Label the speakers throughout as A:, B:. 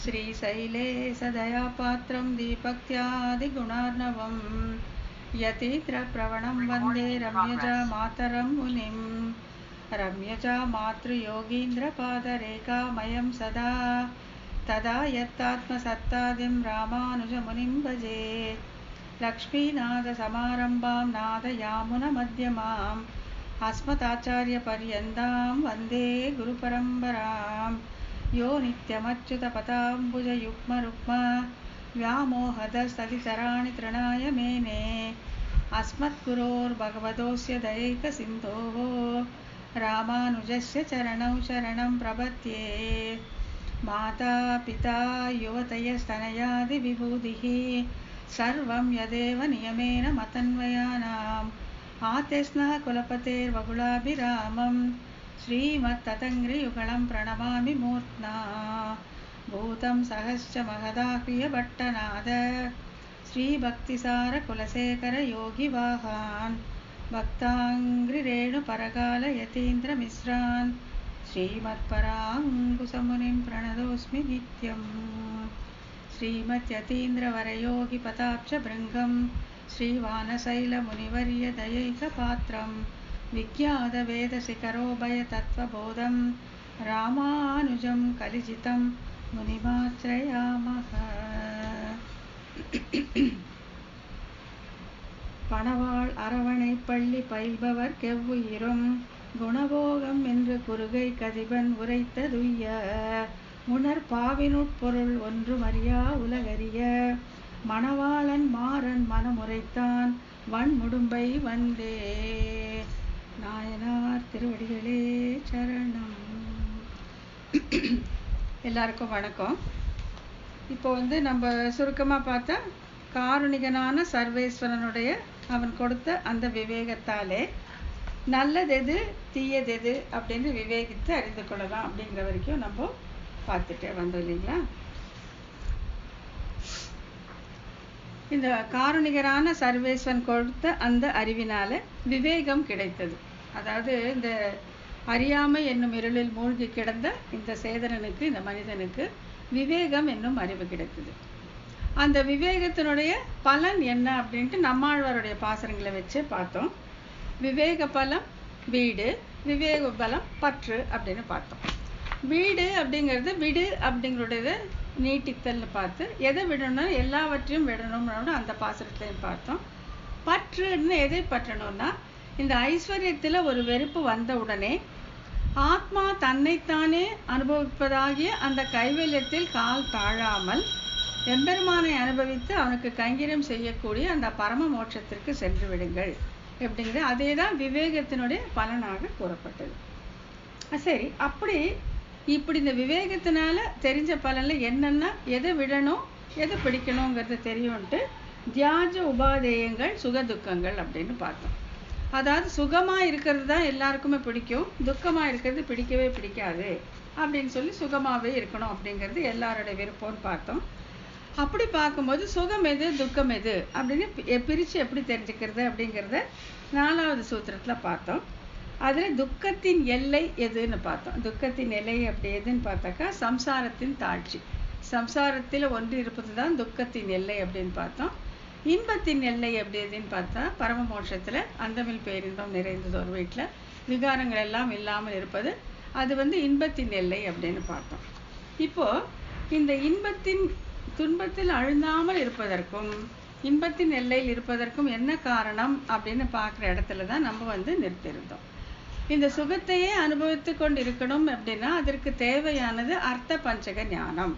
A: श्रीशैलेशदयापात्रं दीपक्त्यादिगुणार्णवं यतीन्द्रप्रवणं वन्दे रम्यजामातरं मुनिं रम्यजामातृयोगीन्द्रपादरेखामयं सदा तदा यत्तात्मसत्तादिं रामानुजमुनिं भजे। लक्ष्मीनाथसमारम्भां नादयामुनमध्यमाम् अस्मदाचार्यपर्यन्तां वन्दे गुरुपरम्परां यो नित्यमच्युतपदाम्बुजयुग्मरुक्मा व्यामोहदस्तदितराणि तृणाय मेने अस्मद्गुरोर्भगवतोऽस्य दयैकसिन्धोः रामानुजस्य चरणौ शरणं प्रपद्ये। माता पिता युवतयस्तनयादिविभूतिः सर्वं यदेव नियमेन मतन्वयानाम् आत्यस्नः कुलपतेर्वकुलाभिरामं श्रीमत्ततङ्घ्रियुगलं प्रणमामि मूर्ध्ना। भूतं सहश्च महदाह्रियभट्टनाद श्रीभक्तिसारकुलशेखरयोगिवाहान् भक्ताङ्घ्रिरेणुपरकालयतीन्द्रमिश्रान् श्रीमत्पराङ्कुशमुनिं प्रणतोऽस्मि नित्यम्। श्रीमद्यतीन्द्रवरयोगिपदाब्जभृङ्गं श्रीवानशैलमुनिवर्यदयैकपात्रं विख्यातवेदशिखरोभयतत्त्वबोधं रामानुजं कलिजितं मुनिमाश्रयामः। பணவாள் அரவணை பள்ளி பயில்பவர் கெவ்வுயிரும் குணபோகம் என்று குறுகை கதிபன் உரைத்ததுய்ய உணர் பாவினுட்பொருள் ஒன்றுமறியா உலகறிய மணவாளன் மாறன் மனமுரைத்தான் வன்முடும்பை வந்தே. நாயனார் திருவடிகளே சரணம். எல்லாருக்கும் வணக்கம். இப்போ நம்ம சுருக்கமாக பார்த்தா காருணிகனான சர்வேஸ்வரனுடைய அவன் கொடுத்த அந்த விவேகத்தாலே நல்லதெது தீயதெது அப்படின்னு விவேகித்து அறிந்து கொள்ளலாம் அப்படிங்கிற வரைக்கும் நம்ம பார்த்துட்டே வந்தோம் இல்லைங்களா. இந்த காருணிகரான சர்வேஸ்வரன் கொடுத்த அந்த அறிவினால விவேகம் கிடைத்தது. அதாவது இந்த அறியாமை என்னும் இருளில் மூழ்கி கிடந்த இந்த சேதனனுக்கு, இந்த மனிதனுக்கு விவேகம் என்னும் அறிவு கிடைத்தது. அந்த விவேகத்தினுடைய பலன் என்ன அப்படின்ட்டு நம்மாழ்வாருடைய பாசரங்களை வச்சு பார்த்தோம். விவேக பலம் வீடு, விவேக பலம் பற்று அப்படின்னு பார்த்தோம். வீடு அப்படிங்கிறது விடு அப்படிங்கிறத நீட்டித்தல்னு பார்த்து எதை விடணும்னா எல்லாவற்றையும் விடணும்னு அந்த பாசரத்தையும் பார்த்தோம். பற்றுன்னு எதை பற்றணும்னா இந்த ஐஸ்வர்யத்தில் ஒரு வெறுப்பு வந்த உடனே ஆத்மா தன்னைத்தானே அனுபவிப்பதாகிய அந்த கைவல்யத்தில் கால் தாழாமல் எம்பெருமானை அனுபவித்து அவனுக்கு கைங்கரியம் செய்யக்கூடிய அந்த பரம மோட்சத்திற்கு சென்று விடுங்கள் எப்படிங்கிறது அதே தான் விவேகத்தினுடைய பலனாக கூறப்பட்டது. சரி, இப்படி இந்த விவேகத்தினால தெரிஞ்ச பலனில் என்னென்னா எதை விடணும் எதை பிடிக்கணுங்கிறது தெரியும்ட்டு தியாஜ உபாதேயங்கள் சுகதுக்கங்கள் அப்படின்னு பார்த்தோம். அதாவது சுகமாக இருக்கிறது தான் எல்லாருக்குமே பிடிக்கும், துக்கமாக இருக்கிறது பிடிக்கவே பிடிக்காது அப்படின்னு சொல்லி சுகமாகவே இருக்கணும் அப்படிங்கிறது எல்லாரோட விருப்பம்னு பார்த்தோம். அப்படி பார்க்கும்போது சுகம் எது துக்கம் எது அப்படின்னு பிரித்து எப்படி தெரிஞ்சுக்கிறது அப்படிங்கிறத 4வது சூத்திரத்தில் பார்த்தோம். அதில் துக்கத்தின் எல்லை எதுன்னு பார்த்தோம். துக்கத்தின் எல்லை அப்படி எதுன்னு பார்த்தாக்கா சம்சாரத்தின் தாழ்ச்சி, சம்சாரத்தில் ஒன்று இருப்பது தான் துக்கத்தின் எல்லை அப்படின்னு பார்த்தோம். இன்பத்தின் எல்லை எப்படி எதுன்னு பார்த்தா பரம மோட்சத்தில் அந்தமில் பேரின்பம் நிறைந்தது ஒரு வீட்டில் விகாரங்கள் எல்லாம் இல்லாமல் இருப்பது, அது இன்பத்தின் எல்லை அப்படின்னு பார்த்தோம். இப்போது இந்த இன்பத்தின் துன்பத்தில் அழுந்தாமல் இருப்பதற்கும் இன்பத்தின் எல்லையில் இருப்பதற்கும் என்ன காரணம் அப்படின்னு பார்க்குற இடத்துல தான் நம்ம நிறுத்தியிருந்தோம். இந்த சுகத்தையே அனுபவித்து கொண்டு இருக்கணும் அப்படின்னா அதற்கு தேவையானது அர்த்த பஞ்சக ஞானம்.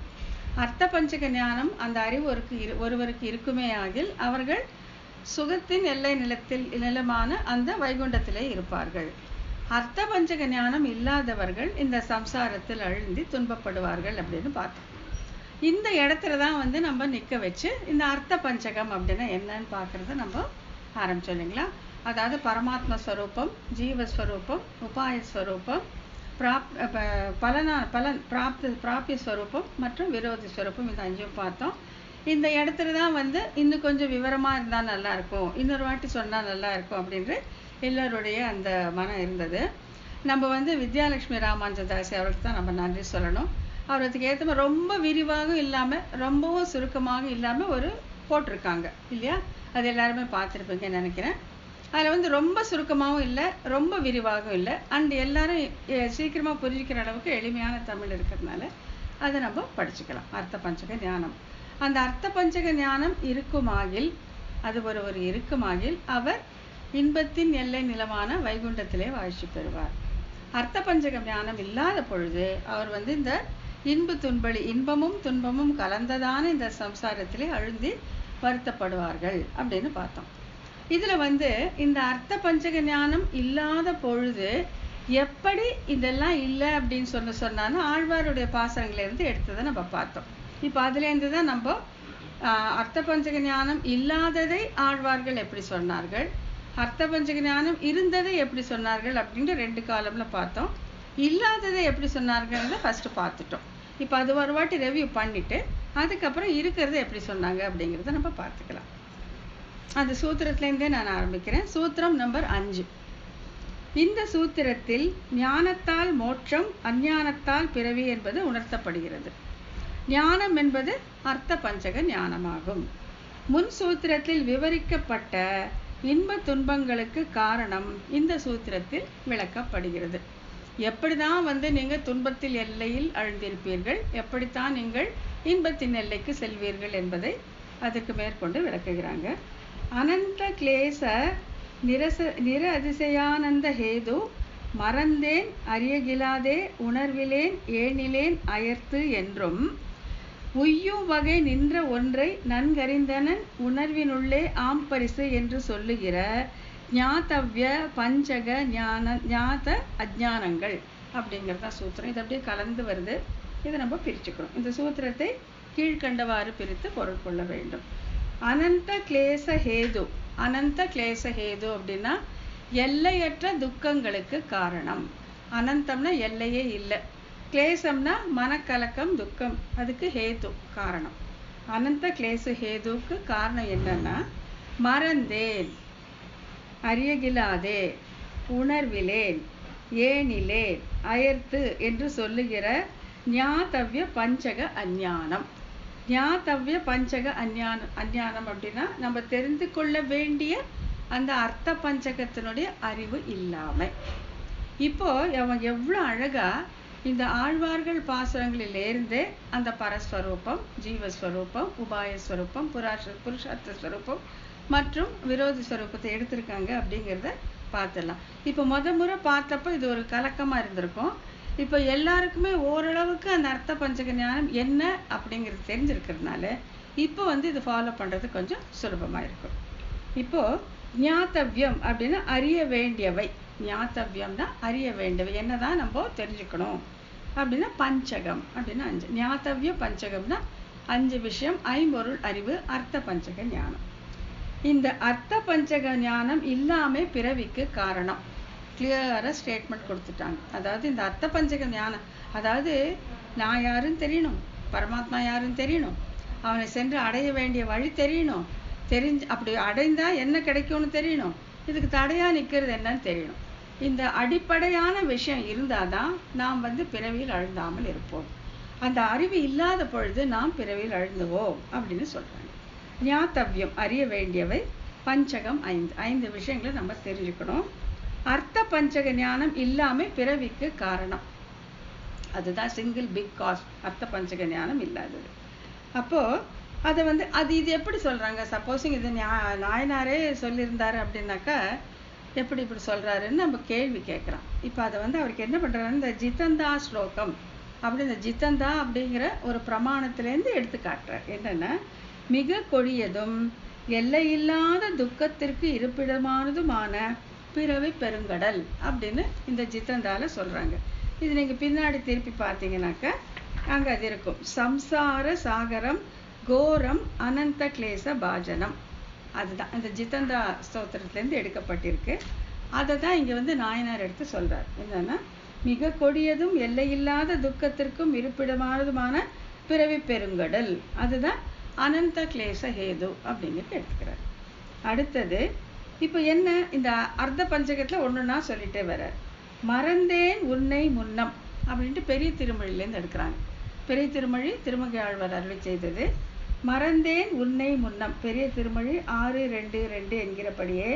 A: அர்த்த பஞ்சக ஞானம் அந்த அறிவு ஒருவருக்கு இருக்குமே ஆகில் அவர்கள் சுகத்தின் எல்லை நிலமான அந்த வைகுண்டத்திலே இருப்பார்கள். அர்த்த பஞ்சக ஞானம் இல்லாதவர்கள் இந்த சம்சாரத்தில் அழுந்தி துன்பப்படுவார்கள் அப்படின்னு பார்த்தோம். இந்த இடத்துல தான் நம்ம நிற்க வச்சு இந்த அர்த்த பஞ்சகம் அப்படின்னா என்னன்னு பார்க்குறத நம்ம ஆரம்பிச்சோம் இல்லைங்களா. அதாவது பரமாத்ம ஸ்வரூபம், ஜீவஸ்வரூபம், உபாயஸ்வரூபம், பிராபிய ஸ்வரூபம் மற்றும் விரோதி ஸ்வரூபம், இந்த 5 பார்த்தோம். இந்த இடத்துல தான் இன்னும் கொஞ்சம் விவரமாக இருந்தால் நல்லாயிருக்கும், இன்னொரு வாட்டி சொன்னால் நல்லா இருக்கும் அப்படின்ற எல்லோருடைய அந்த மனம் இருந்தது. நம்ம வித்யாலட்சுமி ராமானுஜதாசி அவருக்கு தான் நம்ம நன்றி சொல்லணும். அவர் அதுக்கு ஏற்ற மாதிரி ரொம்ப விரிவாகவும் இல்லாமல் ரொம்பவும் சுருக்கமாக இல்லாமல் ஒரு போட்டிருக்காங்க இல்லையா? அது எல்லாருமே பார்த்துருப்பீங்கன்னு நினைக்கிறேன். அதில் வந்து ரொம்ப சுருக்கமாகவும் இல்லை, ரொம்ப விரிவாகவும் இல்லை, அண்ட் எல்லாரும் சீக்கிரமாக புரிஞ்சிக்கிற அளவுக்கு எளிமையான தமிழ் இருக்கிறதுனால அதை நம்ம படிச்சுக்கலாம். அர்த்த பஞ்சக ஞானம். அந்த அர்த்த பஞ்சக ஞானம் இருக்குமாகில், அது ஒரு இருக்குமாகில் அவர் இன்பத்தின் எல்லை நிலமான வைகுண்டத்திலே வாழ்ச்சி பெறுவார். அர்த்த பஞ்சக ஞானம் இல்லாத பொழுது அவர் வந்து இந்த இன்பமும் துன்பமும் கலந்ததான இந்த சம்சாரத்திலே அழுந்தி வருத்தப்படுவார்கள் அப்படின்னு பார்த்தோம். இதுல வந்து இந்த அர்த்த பஞ்சக ஞானம் இல்லாத பொழுது எப்படி இதெல்லாம் இல்லை அப்படின்னு சொன்னாலும் ஆழ்வாருடைய பாசனங்களை இருந்து எடுத்ததை நம்ம பார்த்தோம். இப்போ அதுலேருந்து தான் நம்ம அர்த்த பஞ்சக ஞானம் இல்லாததை ஆழ்வார்கள் எப்படி சொன்னார்கள், அர்த்த பஞ்சக ஞானம் இருந்ததை எப்படி சொன்னார்கள் அப்படின்ற 2 காலம்ல பார்த்தோம். இல்லாததை எப்படி சொன்னார்கள்னு ஃபர்ஸ்ட் பார்த்துட்டோம். இப்போ அது ஒரு வாட்டி ரெவ்யூ பண்ணிட்டு அதுக்கப்புறம் இருக்கிறத எப்படி சொன்னாங்க அப்படிங்கிறத நம்ம பார்த்துக்கலாம். அந்த சூத்திரத்திலேருந்தே நான் ஆரம்பிக்கிறேன். சூத்திரம் நம்பர் 5. இந்த சூத்திரத்தில் ஞானத்தால் மோட்சம், அஞ்ஞானத்தால் பிறவி என்பது உணர்த்தப்படுகிறது. ஞானம் என்பது அர்த்த பஞ்சக ஞானமாகும். முன் சூத்திரத்தில் விவரிக்கப்பட்ட இன்ப துன்பங்களுக்கு காரணம் இந்த சூத்திரத்தில் விளக்கப்படுகிறது. எப்படிதான் வந்து நீங்கள் துன்பத்தில் எல்லையில் அழுந்திருப்பீர்கள், எப்படித்தான் நீங்கள் இன்பத்தின் எல்லைக்கு செல்வீர்கள் என்பதை அதுக்கு மேற்கொண்டு விளக்குகிறாங்க. அனந்த கிளேச நிர அதிசயானந்த ஹேது மறந்தேன் அறியகிலாதே உணர்விலேன் ஏனிலேன் அயர்த்து என்றும் உய்யும் வகை நின்ற ஒன்றை நன்கறிந்தனன் உணர்வினுள்ளே ஆம்பரிசு என்று சொல்லுகிற ஞாத்தவ்ய பஞ்சக ஞாத அஜ்ஞானங்கள் அப்படிங்கிறதா சூத்திரம். இது அப்படியே கலந்து வருது. இதை நம்ம பிரிச்சுக்கிறோம். இந்த சூத்திரத்தை கீழ்கண்டவாறு பிரித்து பொருள் கொள்ள வேண்டும். அனந்த கிளேச ஹேது. அனந்த கிளேச ஹேது அப்படின்னா எல்லையற்ற துக்கங்களுக்கு காரணம். அனந்தம்னா எல்லையே இல்லை, கிளேசம்னா மனக்கலக்கம் துக்கம், அதுக்கு ஹேது காரணம். அனந்த கிளேச ஹேதுக்கு காரணம் என்னன்னா மறந்தேன், அறியகிலாதே, உணர்விலேன், ஏனிலேன், அயர்த்து என்று சொல்லுகிற ஞாத்தவ்ய பஞ்சக அஞ்ஞானம். ஞாத்தவ்ய பஞ்சக அஞ்ஞானம் அப்படின்னா நம்ம தெரிந்து கொள்ள வேண்டிய அந்த அர்த்த பஞ்சகத்தினுடைய அறிவு இல்லாமை. இப்போ அவன் எவ்வளோ அழகா இந்த ஆழ்வார்கள் பாசுரங்களிலிருந்து அந்த பரஸ்வரூபம், ஜீவஸ்வரூபம், உபாயஸ்வரூபம், புருஷார்த்த ஸ்வரூபம் மற்றும் விரோதி ஸ்வரூபத்தை எடுத்திருக்காங்க அப்படிங்கிறத பார்த்துடலாம். இப்போ முறை பார்த்தப்போ இது ஒரு கலக்கமாக இருந்திருக்கும். இப்போ எல்லாருக்குமே ஓரளவுக்கு அந்த அர்த்த பஞ்சக ஞானம் என்ன அப்படிங்கிறது தெரிஞ்சிருக்கிறதுனால இப்போ வந்து இது ஃபாலோ பண்ணுறது கொஞ்சம் சுலபமாக இருக்கும். இப்போது ஞாத்தவ்யம் அப்படின்னா அறிய வேண்டியவை. ஞாத்தவ்யம்னா அறிய வேண்டியவை என்னதான் நம்ம தெரிஞ்சுக்கணும் அப்படின்னா பஞ்சகம் அப்படின்னா 5. ஞாத்தவ்ய பஞ்சகம்னா 5 விஷயம், ஐம்பொருள் அறிவு, அர்த்த பஞ்சக ஞானம். இந்த அர்த்த பஞ்சக ஞானம் இல்லாம பிறவிக்கு காரணம் கிளியரா ஸ்டேட்மெண்ட் கொடுத்துட்டாங்க. அதாவது இந்த அர்த்த பஞ்சக ஞானம், அதாவது நான் யாருன்னு தெரியணும், பரமாத்மா யாருன்னு தெரியணும், அவனை சென்று அடைய வேண்டிய வழி தெரியணும், அப்படி அடைந்தா என்ன கிடைக்கும்னு தெரியணும், இதுக்கு தடையா நிற்கிறது என்னன்னு தெரியணும். இந்த அடிப்படையான விஷயம் இருந்தாதான் நாம் வந்து பிறவியில் அழுந்தாமல் இருப்போம். அந்த அறிவு இல்லாத பொழுது நாம் பிறவியில் அழுந்துவோம் அப்படின்னு சொல்றாங்க. ஞாத்தவ்யம் அறிய வேண்டியவை, பஞ்சகம் 5 விஷயங்களை நம்ம தெரிஞ்சுக்கணும். அர்த்த பஞ்சக ஞானம் இல்லாம பிறவிக்கு காரணம், அதுதான் சிங்கிள் பிக் காஸ், அர்த்த பஞ்சக ஞானம் இல்லாதது. அப்போ அதை வந்து இது எப்படி சொல்றாங்க? சப்போஸிங் இது நாயனாரே சொல்லியிருந்தாரு அப்படின்னாக்கா எப்படி இப்படி சொல்றாருன்னு நம்ம கேள்வி கேட்குறோம். இப்போ அதை வந்து அவருக்கு என்ன பண்றாரு, இந்த ஜிதந்தா ஸ்லோகம் அப்படி இந்த ஜிதந்தா அப்படிங்கிற ஒரு பிரமாணத்திலேருந்து எடுத்து காட்டுறார். என்னன்னா, மிக கொடியதும் எல்லையில்லாத துக்கத்திற்கு இருப்பிடமானதுமான பிறவி பெருங்கடல் அப்படின்னு இந்த ஜிதந்தால சொல்றாங்க. இது நீங்க பின்னாடி திருப்பி பார்த்தீங்கன்னாக்கா அங்க அது இருக்கும். சம்சார சாகரம் கோரம் அனந்த கிளேச பாஜனம், அதுதான் இந்த ஜிதந்தா ஸ்தோத்திரத்திலேருந்து எடுக்கப்பட்டிருக்கு. அதை தான் இங்க வந்து நாயனார் எடுத்து சொல்றார். என்னன்னா, மிக கொடியதும் எல்லையில்லாத துக்கத்திற்கும் இருப்பிடமானதுமான பிறவி பெருங்கடல், அதுதான் அனந்த கிளேச ஹேது அப்படிங்கிறது எடுத்துக்கிறார். அடுத்தது இப்போ என்ன, இந்த அர்த்த பஞ்சகத்தில் ஒன்றுனா சொல்லிட்டே வர மறந்தேன் உன்னை முன்னம் அப்படின்ட்டு பெரிய திருமொழியிலேருந்து எடுக்கிறாங்க. பெரிய திருமொழி திருமங்கை ஆழ்வார் அருளி செய்தது. மறந்தேன் உன்னை முன்னம், பெரிய திருமொழி 6:2 என்கிறபடியே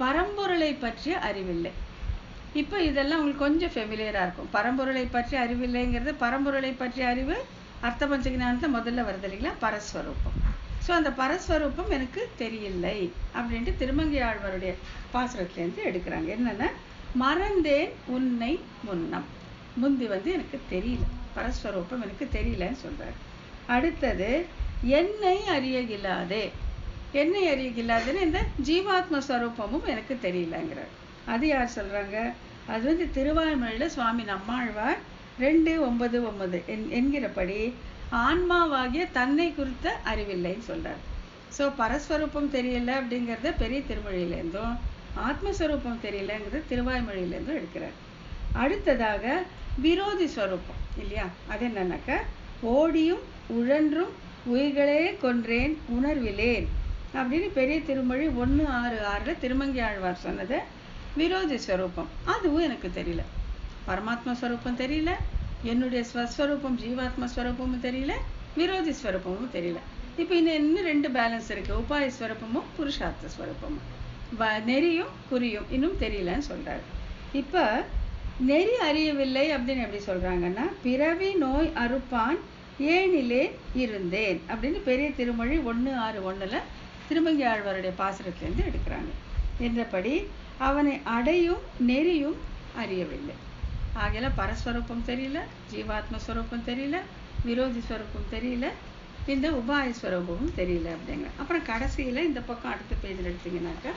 A: பரம்பொருளை பற்றிய அறிவில்லை. இப்போ இதெல்லாம் உங்களுக்கு கொஞ்சம் ஃபெமிலியராக இருக்கும். பரம்பொருளை பற்றி அறிவில்லைங்கிறது, பரம்பொருளை பற்றிய அறிவு அர்த்த பஞ்சக ஞானத்தை முதல்ல வருது இல்லைங்களா, பரஸ்வரூபம். ஸோ அந்த பரஸ்வரூபம் எனக்கு தெரியலை அப்படின்ட்டு திருமங்கை ஆழ்வாருடைய பாசுரத்துலேருந்து எடுக்கிறாங்க. என்னென்னா, மறந்தேன் உன்னை முன்னம், முந்தி எனக்கு தெரியல, பரஸ்வரூபம் எனக்கு தெரியலன்னு சொல்கிறார். அடுத்தது, என்னை அறியகில்லாதே, என்னை அறியகில்லாதுன்னு இந்த ஜீவாத்மஸ்வரூபமும் எனக்கு தெரியலங்கிறார். அது யார் சொல்கிறாங்க? அது திருவாய்மொழியில் சுவாமி நம்மாழ்வார் 2:9 என்கிறபடி ஆன்மாவாகிய தன்னை குறித்த அறிவில்லைன்னு சொல்கிறார். ஸோ பரஸ்வரூபம் தெரியல அப்படிங்கிறத பெரிய திருமொழியிலேருந்தும், ஆத்மஸ்வரூபம் தெரியலங்கிறத திருவாய்மொழியிலேருந்தும் எடுக்கிறார். அடுத்ததாக விரோதி ஸ்வரூபம் இல்லையா, அது என்னன்னாக்கா, ஓடியும் உழன்றும் உயிர்களே கொன்றேன் உணர்விலேன் அப்படின்னு பெரிய திருமொழி 1:6 திருமங்கை ஆழ்வார் சொன்னது விரோதி ஸ்வரூபம். அதுவும் எனக்கு தெரியல. பரமாத்மா ஸ்வரூபம் தெரியல, என்னுடைய ஸ்வஸ்வரூபம் ஜீவாத்மஸ்வரூபமும் தெரியல, விரோதி ஸ்வரூபமும் தெரியல. இப்போ இன்னும் 2 பேலன்ஸ் இருக்குது, உபாய ஸ்வரூபமும் புருஷார்த்த ஸ்வரூபமும். நெறியும் குறியும் இன்னும் தெரியலன்னு சொல்கிறாரு. இப்போ நெறி அறியவில்லை அப்படின்னு எப்படி சொல்கிறாங்கன்னா, பிறவி நோய் அறுப்பான் ஏனிலே இருந்தேன் அப்படின்னு பெரிய திருமொழி 1:6 திருமங்கை ஆழ்வாருடைய பாசுரத்திலேருந்து எடுக்கிறாங்க. என்றபடி அவனை அடையும் நெறியும் அறியவில்லை. ஆகையில பரஸ்வரூபம் தெரியல, ஜீவாத்மஸ்வரூபம் தெரியல, விரோதி ஸ்வரூபம் தெரியல, இந்த உபாய ஸ்வரூபமும் தெரியல அப்படிங்கிற. அப்புறம் கடைசியில் இந்த பக்கம் அடுத்த பேஜில் எடுத்தீங்கன்னாக்கா,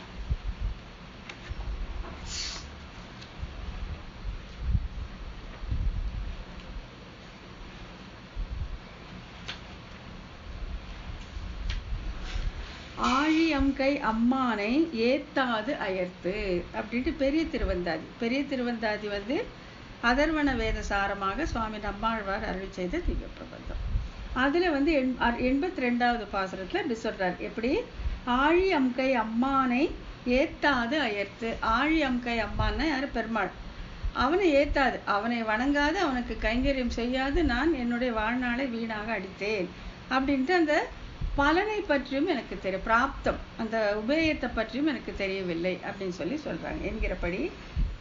A: ஆழி அம்கை அம்மானை ஏத்தாது அயர்த்து அப்படின்ட்டு பெரிய திருவந்தாதி. பெரிய திருவந்தாதி அதர்வண வேத சாரமாக சுவாமி நம்மாழ்வார் அருள் செய்த திவ்ய பிரபந்தம். அதில் 82வது பாசுரத்தில் இப்படி சொல்கிறார். எப்படி? ஆழி அம்கை அம்மானை ஏத்தாது அயர்த்து. ஆழி அம்கை அம்மான்னா யார்? பெருமாள். அவனை ஏத்தாது, அவனை வணங்காது, அவனுக்கு கைங்கரியம் செய்யாது நான் என்னுடைய வாழ்நாளை வீணாக அடித்தேன் அப்படின்ட்டு அந்த பலனை பற்றியும் எனக்கு தெரியும், பிராப்தம் அந்த உபேயத்தை பற்றியும் எனக்கு தெரியவில்லை அப்படின்னு சொல்கிறாங்க. என்கிறபடி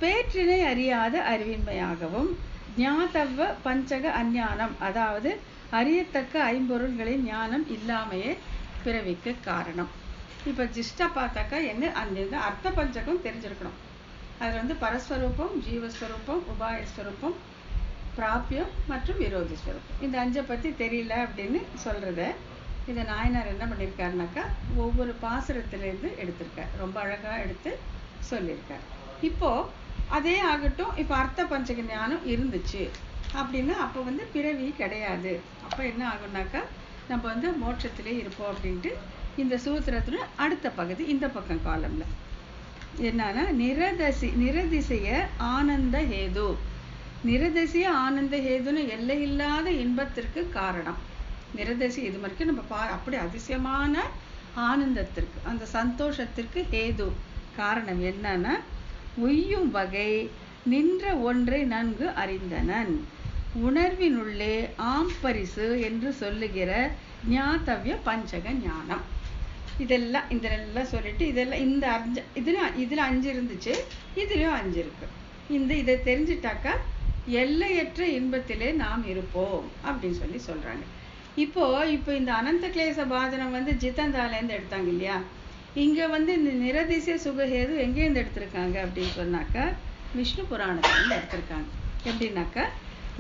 A: பேற்றினை அறியாத அறிவின்மையாகவும் ஞாதவ பஞ்சக அஞ்ஞானம், அதாவது அறியத்தக்க ஐம்பொருள்களின் ஞானம் இல்லாமையே பிறவிக்கு காரணம். இப்போ ஜிஷ்டா பார்த்தாக்கா என்ன, அந்த அர்த்த பஞ்சகம் தெரிஞ்சிருக்கணும். அதில் பரஸ்வரூபம், ஜீவஸ்வரூபம், உபாயஸ்வரூபம், பிராபியம் மற்றும் விரோதி ஸ்வரூபம், இந்த 5 பற்றி தெரியல அப்படின்னு சொல்கிறத இதை நாயனார் என்ன பண்ணியிருக்காருனாக்கா ஒவ்வொரு பாசுரத்திலேருந்து எடுத்திருக்கார், ரொம்ப அழகாக எடுத்து சொல்லியிருக்கார். இப்போது அதே ஆகட்டும், இப்போ அர்த்த பஞ்சக ஞானம் இருந்துச்சு அப்படின்னா அப்போ பிறவி கிடையாது. அப்போ என்ன ஆகும்னாக்கா நம்ம மோட்சத்திலே இருப்போம் அப்படின்ட்டு இந்த சூத்திரத்தில் அடுத்த பகுதி இந்த பக்கம் காலம்ல என்னன்னா, நிரதிசைய ஆனந்த ஹேது. நிரதிசைய ஆனந்த ஹேதுன்னு எல்லையில்லாத இன்பத்திற்கு காரணம். நிரதிசை இது வரைக்கும் நம்ம அப்படி அதிசயமான ஆனந்தத்திற்கு, அந்த சந்தோஷத்திற்கு ஹேது காரணம் என்னன்னா, உய்யும் வகை நின்ற ஒன்றை நன்கு அறிந்தனன், உணர்வினுள்ளே ஆம் பரிசு என்று சொல்லுகிற ஞாதவ்ய பஞ்சக ஞானம். இதெல்லாம் சொல்லிட்டு இதெல்லாம் இந்த இதில் 5 இருந்துச்சு, இதுலேயும் 5 இருக்கு. இதை தெரிஞ்சிட்டாக்கா எல்லையற்ற இன்பத்திலே நாம் இருப்போம் அப்படின்னு சொல்கிறாங்க. இப்போ இந்த அனந்த கிளேச பாதனம் ஜிதந்தாலேருந்து எடுத்தாங்க இல்லையா. இங்கே இந்த நிரதிசய சுகஹேது எங்கேருந்து எடுத்திருக்காங்க அப்படின்னு சொன்னாக்கா விஷ்ணு புராணத்திலேருந்து எடுத்திருக்காங்க. எப்படின்னாக்கா,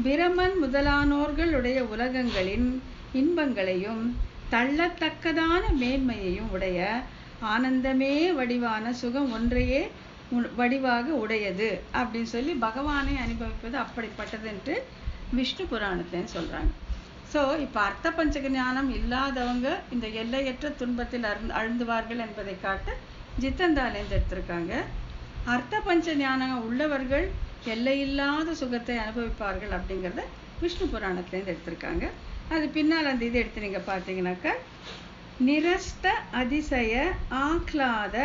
A: பிரமன் முதலானோர்களுடைய உலகங்களின் இன்பங்களையும் தள்ளத்தக்கதான மேன்மையையும் உடைய ஆனந்தமே வடிவான சுகம் ஒன்றையே வடிவாக உடையது அப்படின்னு பகவானை அனுபவிப்பது அப்படிப்பட்டதுன்ட்டு விஷ்ணு புராணத்திலேன்னு சொல்கிறாங்க. ஸோ இப்போ அர்த்த பஞ்சக ஞானம் இல்லாதவங்க இந்த எல்லையற்ற துன்பத்தில் அழுந்துவார்கள் என்பதை காட்ட ஜித்தந்தாலேருந்து எடுத்திருக்காங்க. அர்த்த பஞ்ச ஞானம் உள்ளவர்கள் எல்லையில்லாத சுகத்தை அனுபவிப்பார்கள் அப்படிங்கிறத விஷ்ணு புராணத்திலேருந்து எடுத்திருக்காங்க. அது பின்னால் அந்த இது எடுத்து நீங்கள் பார்த்தீங்கன்னாக்கா, நிரஸ்த அதிசய ஆக்லாத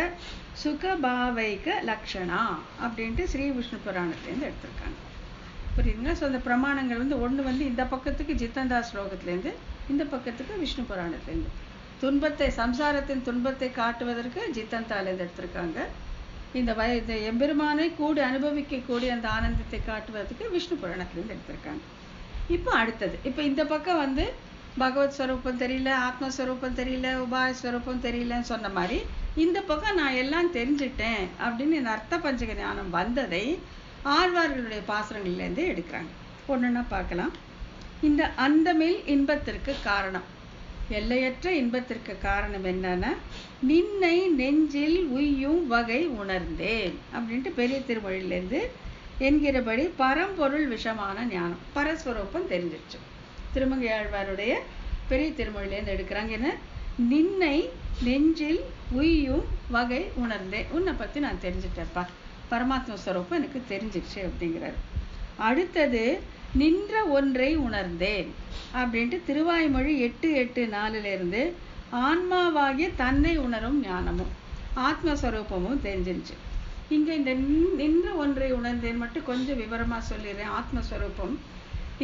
A: சுகபாவைக லக்ஷணா அப்படின்ட்டு ஸ்ரீ விஷ்ணு புராணத்திலேருந்து எடுத்திருக்காங்க. புரியுதுங்களா? ஸோ அந்த பிரமாணங்கள் வந்து ஒன்று வந்து இந்த பக்கத்துக்கு ஜித்தந்தா ஸ்லோகத்துலேருந்து, இந்த பக்கத்துக்கு விஷ்ணு புராணத்துலேருந்து. துன்பத்தை, சம்சாரத்தின் துன்பத்தை காட்டுவதற்கு ஜித்தந்தாலேருந்து எடுத்திருக்காங்க. இந்த எம்பெருமானை கூடி அனுபவிக்கக்கூடிய அந்த ஆனந்தத்தை காட்டுவதற்கு விஷ்ணு புராணத்துலேருந்து எடுத்திருக்காங்க. இப்போ அடுத்தது, இப்போ இந்த பக்கம் வந்து பகவத் ஸ்வரூபம் தெரியல, ஆத்மஸ்வரூபம் தெரியல, உபாய ஸ்வரூபம் தெரியலன்னு சொன்ன மாதிரி, இந்த பக்கம் நான் எல்லாம் தெரிஞ்சுட்டேன் அப்படின்னு இந்த அர்த்த பஞ்சக ஞானம் வந்ததை ஆழ்வார்களுடைய பாசுரங்கள்லேருந்து எடுக்கிறாங்க. ஒன்றுன்னா பார்க்கலாம். இந்த அந்தமில் இன்பத்திற்கு காரணம், எல்லையற்ற இன்பத்திற்கு காரணம் என்னன்னா, நின்னை நெஞ்சில் உய்யும் வகை உணர்ந்தேன் அப்படின்ட்டு பெரிய திருமொழியிலேருந்து என்கிறபடி பரம்பொருள் விஷமான ஞானம், பரஸ்வரூபம் தெரிஞ்சிருச்சு. திருமங்கை ஆழ்வாருடைய பெரிய திருமொழியிலேருந்து எடுக்கிறாங்க. என்ன, நின்னை நெஞ்சில் உய்யும் வகை உணர்ந்தேன், உன்னை பற்றி நான் தெரிஞ்சுட்டேன்ப்பா, பரமாத்ம ஸ்வரூபம் எனக்கு தெரிஞ்சிடுச்சு அப்படிங்கிறார். அடுத்தது நின்ற ஒன்றை உணர்ந்தேன் அப்படின்ட்டு திருவாய்மொழி 8:8-4 ஆன்மாவாகிய தன்னை உணரும் ஞானமும் ஆத்மஸ்வரூபமும் தெரிஞ்சிருச்சு. இங்கே இந்த நின்ற ஒன்றை உணர்ந்தேன் மட்டும் கொஞ்சம் விவரமாக சொல்லிடுறேன். ஆத்மஸ்வரூபம்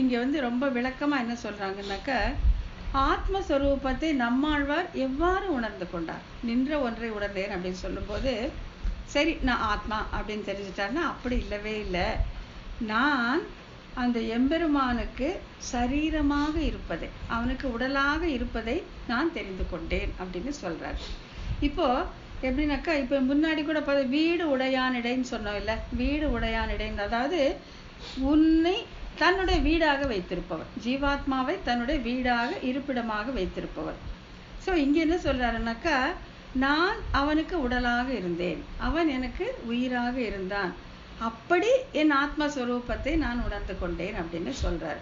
A: இங்கே வந்து ரொம்ப விளக்கமாக என்ன சொல்கிறாங்கன்னாக்கா, ஆத்மஸ்வரூபத்தை நம்மாழ்வார் எவ்வாறு உணர்ந்து கொண்டார். நின்ற ஒன்றை உணர்ந்தேன் அப்படின்னு சொல்லும்போது, சரி நான் ஆத்மா அப்படின்னு தெரிஞ்சிட்டாருன்னா அப்படி இல்லவே இல்லை. நான் அந்த எம்பெருமானுக்கு சரீரமாக இருப்பதை, அவனுக்கு உடலாக இருப்பதை நான் தெரிந்து கொண்டேன் அப்படின்னு சொல்றாரு. இப்போ எப்படின்னாக்கா, இப்போ முன்னாடி கூட வீடு உடையானிடைன்னு சொன்னோம் இல்லை, வீடு உடையானிடைன்னு, அதாவது உன்னை தன்னுடைய வீடாக வைத்திருப்பவர், ஜீவாத்மாவை தன்னுடைய வீடாக இருப்பிடமாக வைத்திருப்பவர். ஸோ இங்கே என்ன சொல்றாருன்னாக்கா, நான் அவனுக்கு உடலாக இருந்தேன், அவன் எனக்கு உயிராக இருந்தான், அப்படி என் ஆத்மஸ்வரூபத்தை நான் உணர்ந்து கொண்டேன் அப்படின்னு சொல்றாரு.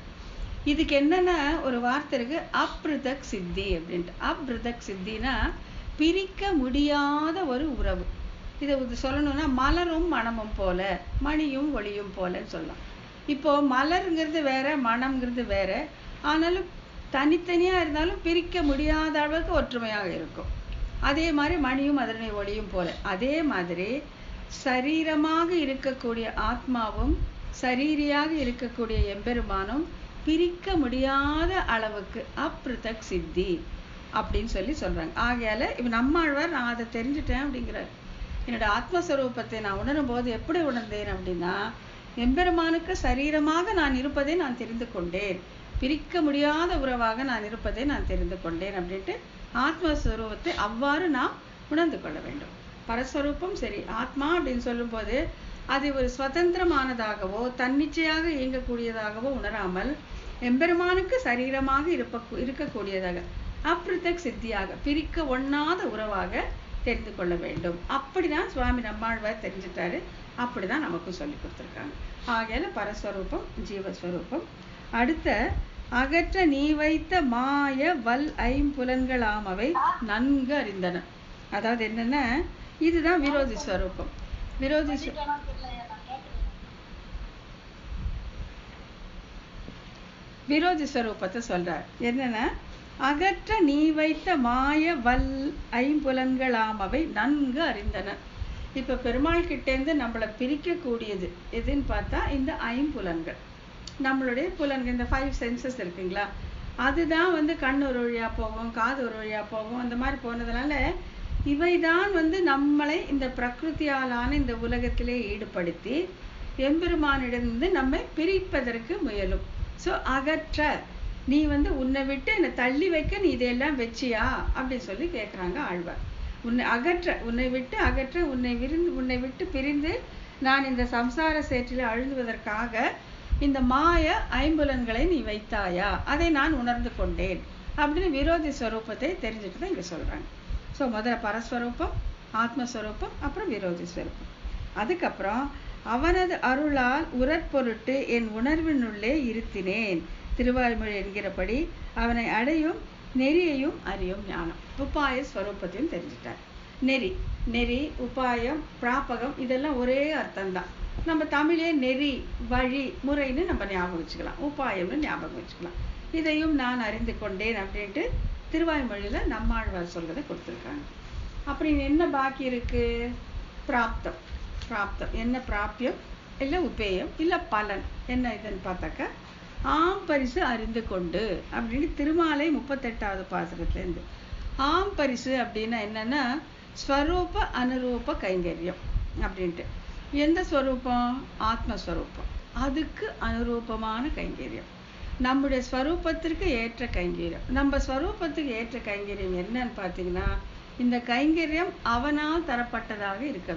A: இதுக்கு என்னென்ன ஒரு வார்த்தை இருக்கு, அப்ருதக் சித்தி அப்படின்ட்டு. அப்ருதக் சித்தினா பிரிக்க முடியாத ஒரு உறவு. இதை சொல்லணும்னா மலரும் மணமும் போல, மணியும் ஒளியும் போலன்னு சொல்லலாம். இப்போ மலருங்கிறது வேற, மணம்ங்கிறது வேற, ஆனாலும் தனித்தனியாக இருந்தாலும் பிரிக்க முடியாத அளவுக்கு ஒற்றுமையாக இருக்கும். அதே மாதிரி மணியும் அதனை ஒளியும் போல, அதே மாதிரி சரீரமாக இருக்கக்கூடிய ஆத்மாவும் சரீரியாக இருக்கக்கூடிய எம்பெருமானும் பிரிக்க முடியாத அளவுக்கு அப்ருதக் சித்தி அப்படின்னு சொல்றாங்க. ஆகையால இப்போ நம்மாழ்வார் நான் அதை தெரிஞ்சுட்டேன் அப்படிங்கிறார். என்னோட ஆத்மஸ்வரூபத்தை நான் உணரும் போது எப்படி உணர்ந்தேன் அப்படின்னா, எம்பெருமானுக்கு சரீரமாக நான் இருப்பதை நான் தெரிந்து கொண்டேன், பிரிக்க முடியாத உறவாக நான் இருப்பதை நான் தெரிந்து கொண்டேன் அப்படின்ட்டு ஆத்மஸ்வரூபத்தை அவ்வாறு நாம் உணர்ந்து கொள்ள வேண்டும். பரஸ்வரூபம் சரி, ஆத்மா அப்படின்னு சொல்லும்போது அது ஒரு சுதந்திரமானதாகவோ தன்னிச்சையாக இயங்கக்கூடியதாகவோ உணராமல் எம்பெருமானுக்கு சரீரமாக இருக்கக்கூடியதாக அப்ருதக் சித்தியாக பிரிக்க ஒண்ணாத உறவாக தெரிந்து கொள்ள வேண்டும். அப்படிதான் சுவாமி நம்மாழ்வார் தெரிஞ்சிட்டாரு, அப்படிதான் நமக்கு சொல்லி கொடுத்துருக்காங்க. ஆகையால பரஸ்வரூபம் ஜீவஸ்வரூபம். அடுத்த அகற்ற நீ வைத்த மாய வல் ஐம்புலன்களாமவை நன்கு அறிந்தன. அதாவது என்னன்னா, இதுதான் விரோதி ஸ்வரூபம். விரோதி ஸ்வரூபத்தை சொல்றார். என்னன்னா, அகற்ற நீ வைத்த மாய வல் ஐம்புலன்களாமவை நன்கு அறிந்தன. இப்ப பெருமாள் கிட்டேருந்து நம்மளை பிரிக்கக்கூடியது எதுன்னு பார்த்தா இந்த ஐம்புலன்கள், நம்மளுடைய புலன்கள், இந்த 5 சென்சஸ் இருக்குங்களா, அதுதான் வந்து கண் ஒரு வழியா போகும், காது ஒரு வழியா போகும். அந்த மாதிரி போனதுனால இவைதான் வந்து நம்மளை இந்த பிரகிருத்தியாலான இந்த உலகத்திலே ஈடுபடுத்தி எம்பெருமானிடமிருந்து நம்மை பிரிப்பதற்கு முயலும். ஸோ அகற்ற, நீ வந்து உன்னை விட்டு என்னை தள்ளி வைக்க நீ இதையெல்லாம் வச்சியா அப்படின்னு சொல்லி கேட்குறாங்க ஆழ்வார். உன்னை அகற்ற, உன்னை விட்டு அகற்ற, உன்னை விட்டு பிரிந்து நான் இந்த சம்சார சேற்றில் அழுந்துவதற்காக இந்த மாய ஐம்புலன்களை நீ வைத்தாயா, அதை நான் உணர்ந்து கொண்டேன் அப்படின்னு விரோதி ஸ்வரூபத்தை தெரிஞ்சுட்டு தான் இங்கே சொல்கிறாங்க. ஸோ முதல்ல பரஸ்வரூபம், ஆத்மஸ்வரூபம், அப்புறம் விரோதி ஸ்வரூபம். அதுக்கப்புறம் அவனது அருளால் உரற்பொருட்டு என் உணர்வினுள்ளே இருத்தினேன், திருவாய்மொழி என்கிறபடி அவனை அடையும் நெறியையும் அறியும் ஞானம். உபாய ஸ்வரூபத்தையும் தெரிஞ்சிட்டார். நெறி, உபாயம், பிராபகம் இதெல்லாம் ஒரே அர்த்தம்தான். நம்ம தமிழே நெறி, வழி, முறைன்னு நம்ம ஞாபகம் வச்சுக்கலாம், உபாயம்னு ஞாபகம் வச்சுக்கலாம். இதையும் நான் அறிந்து கொண்டேன் அப்படின்ட்டு திருவாய்மொழியில நம்மாழ்வார் சொல்றதை கொடுத்துருக்காங்க. அப்படி என்ன பாக்கி இருக்கு, பிராப்தம். என்ன பிராப்தியம், இல்லை உபேயம் இல்லை பலன் என்ன இதுன்னு பார்த்தாக்கா ஆம் பரிசு அறிந்து கொண்டு அப்படின்னு திருமாலை 38வது பாசுரத்துலேருந்து. ஆம் பரிசு அப்படின்னா என்னன்னா ஸ்வரூப அனுரூப கைங்கரியம் அப்படின்ட்டு. எந்த ஸ்வரூபம்? ஆத்மஸ்வரூபம். அதுக்கு அனுரூபமான கைங்கரியம், நம்முடைய ஸ்வரூபத்திற்கு ஏற்ற கைங்கரியம். நம்ம ஸ்வரூபத்துக்கு ஏற்ற கைங்கரியம் என்னன்னு பார்த்தீங்கன்னா இந்த கைங்கரியம் அவனால் தரப்பட்டதாக இருக்க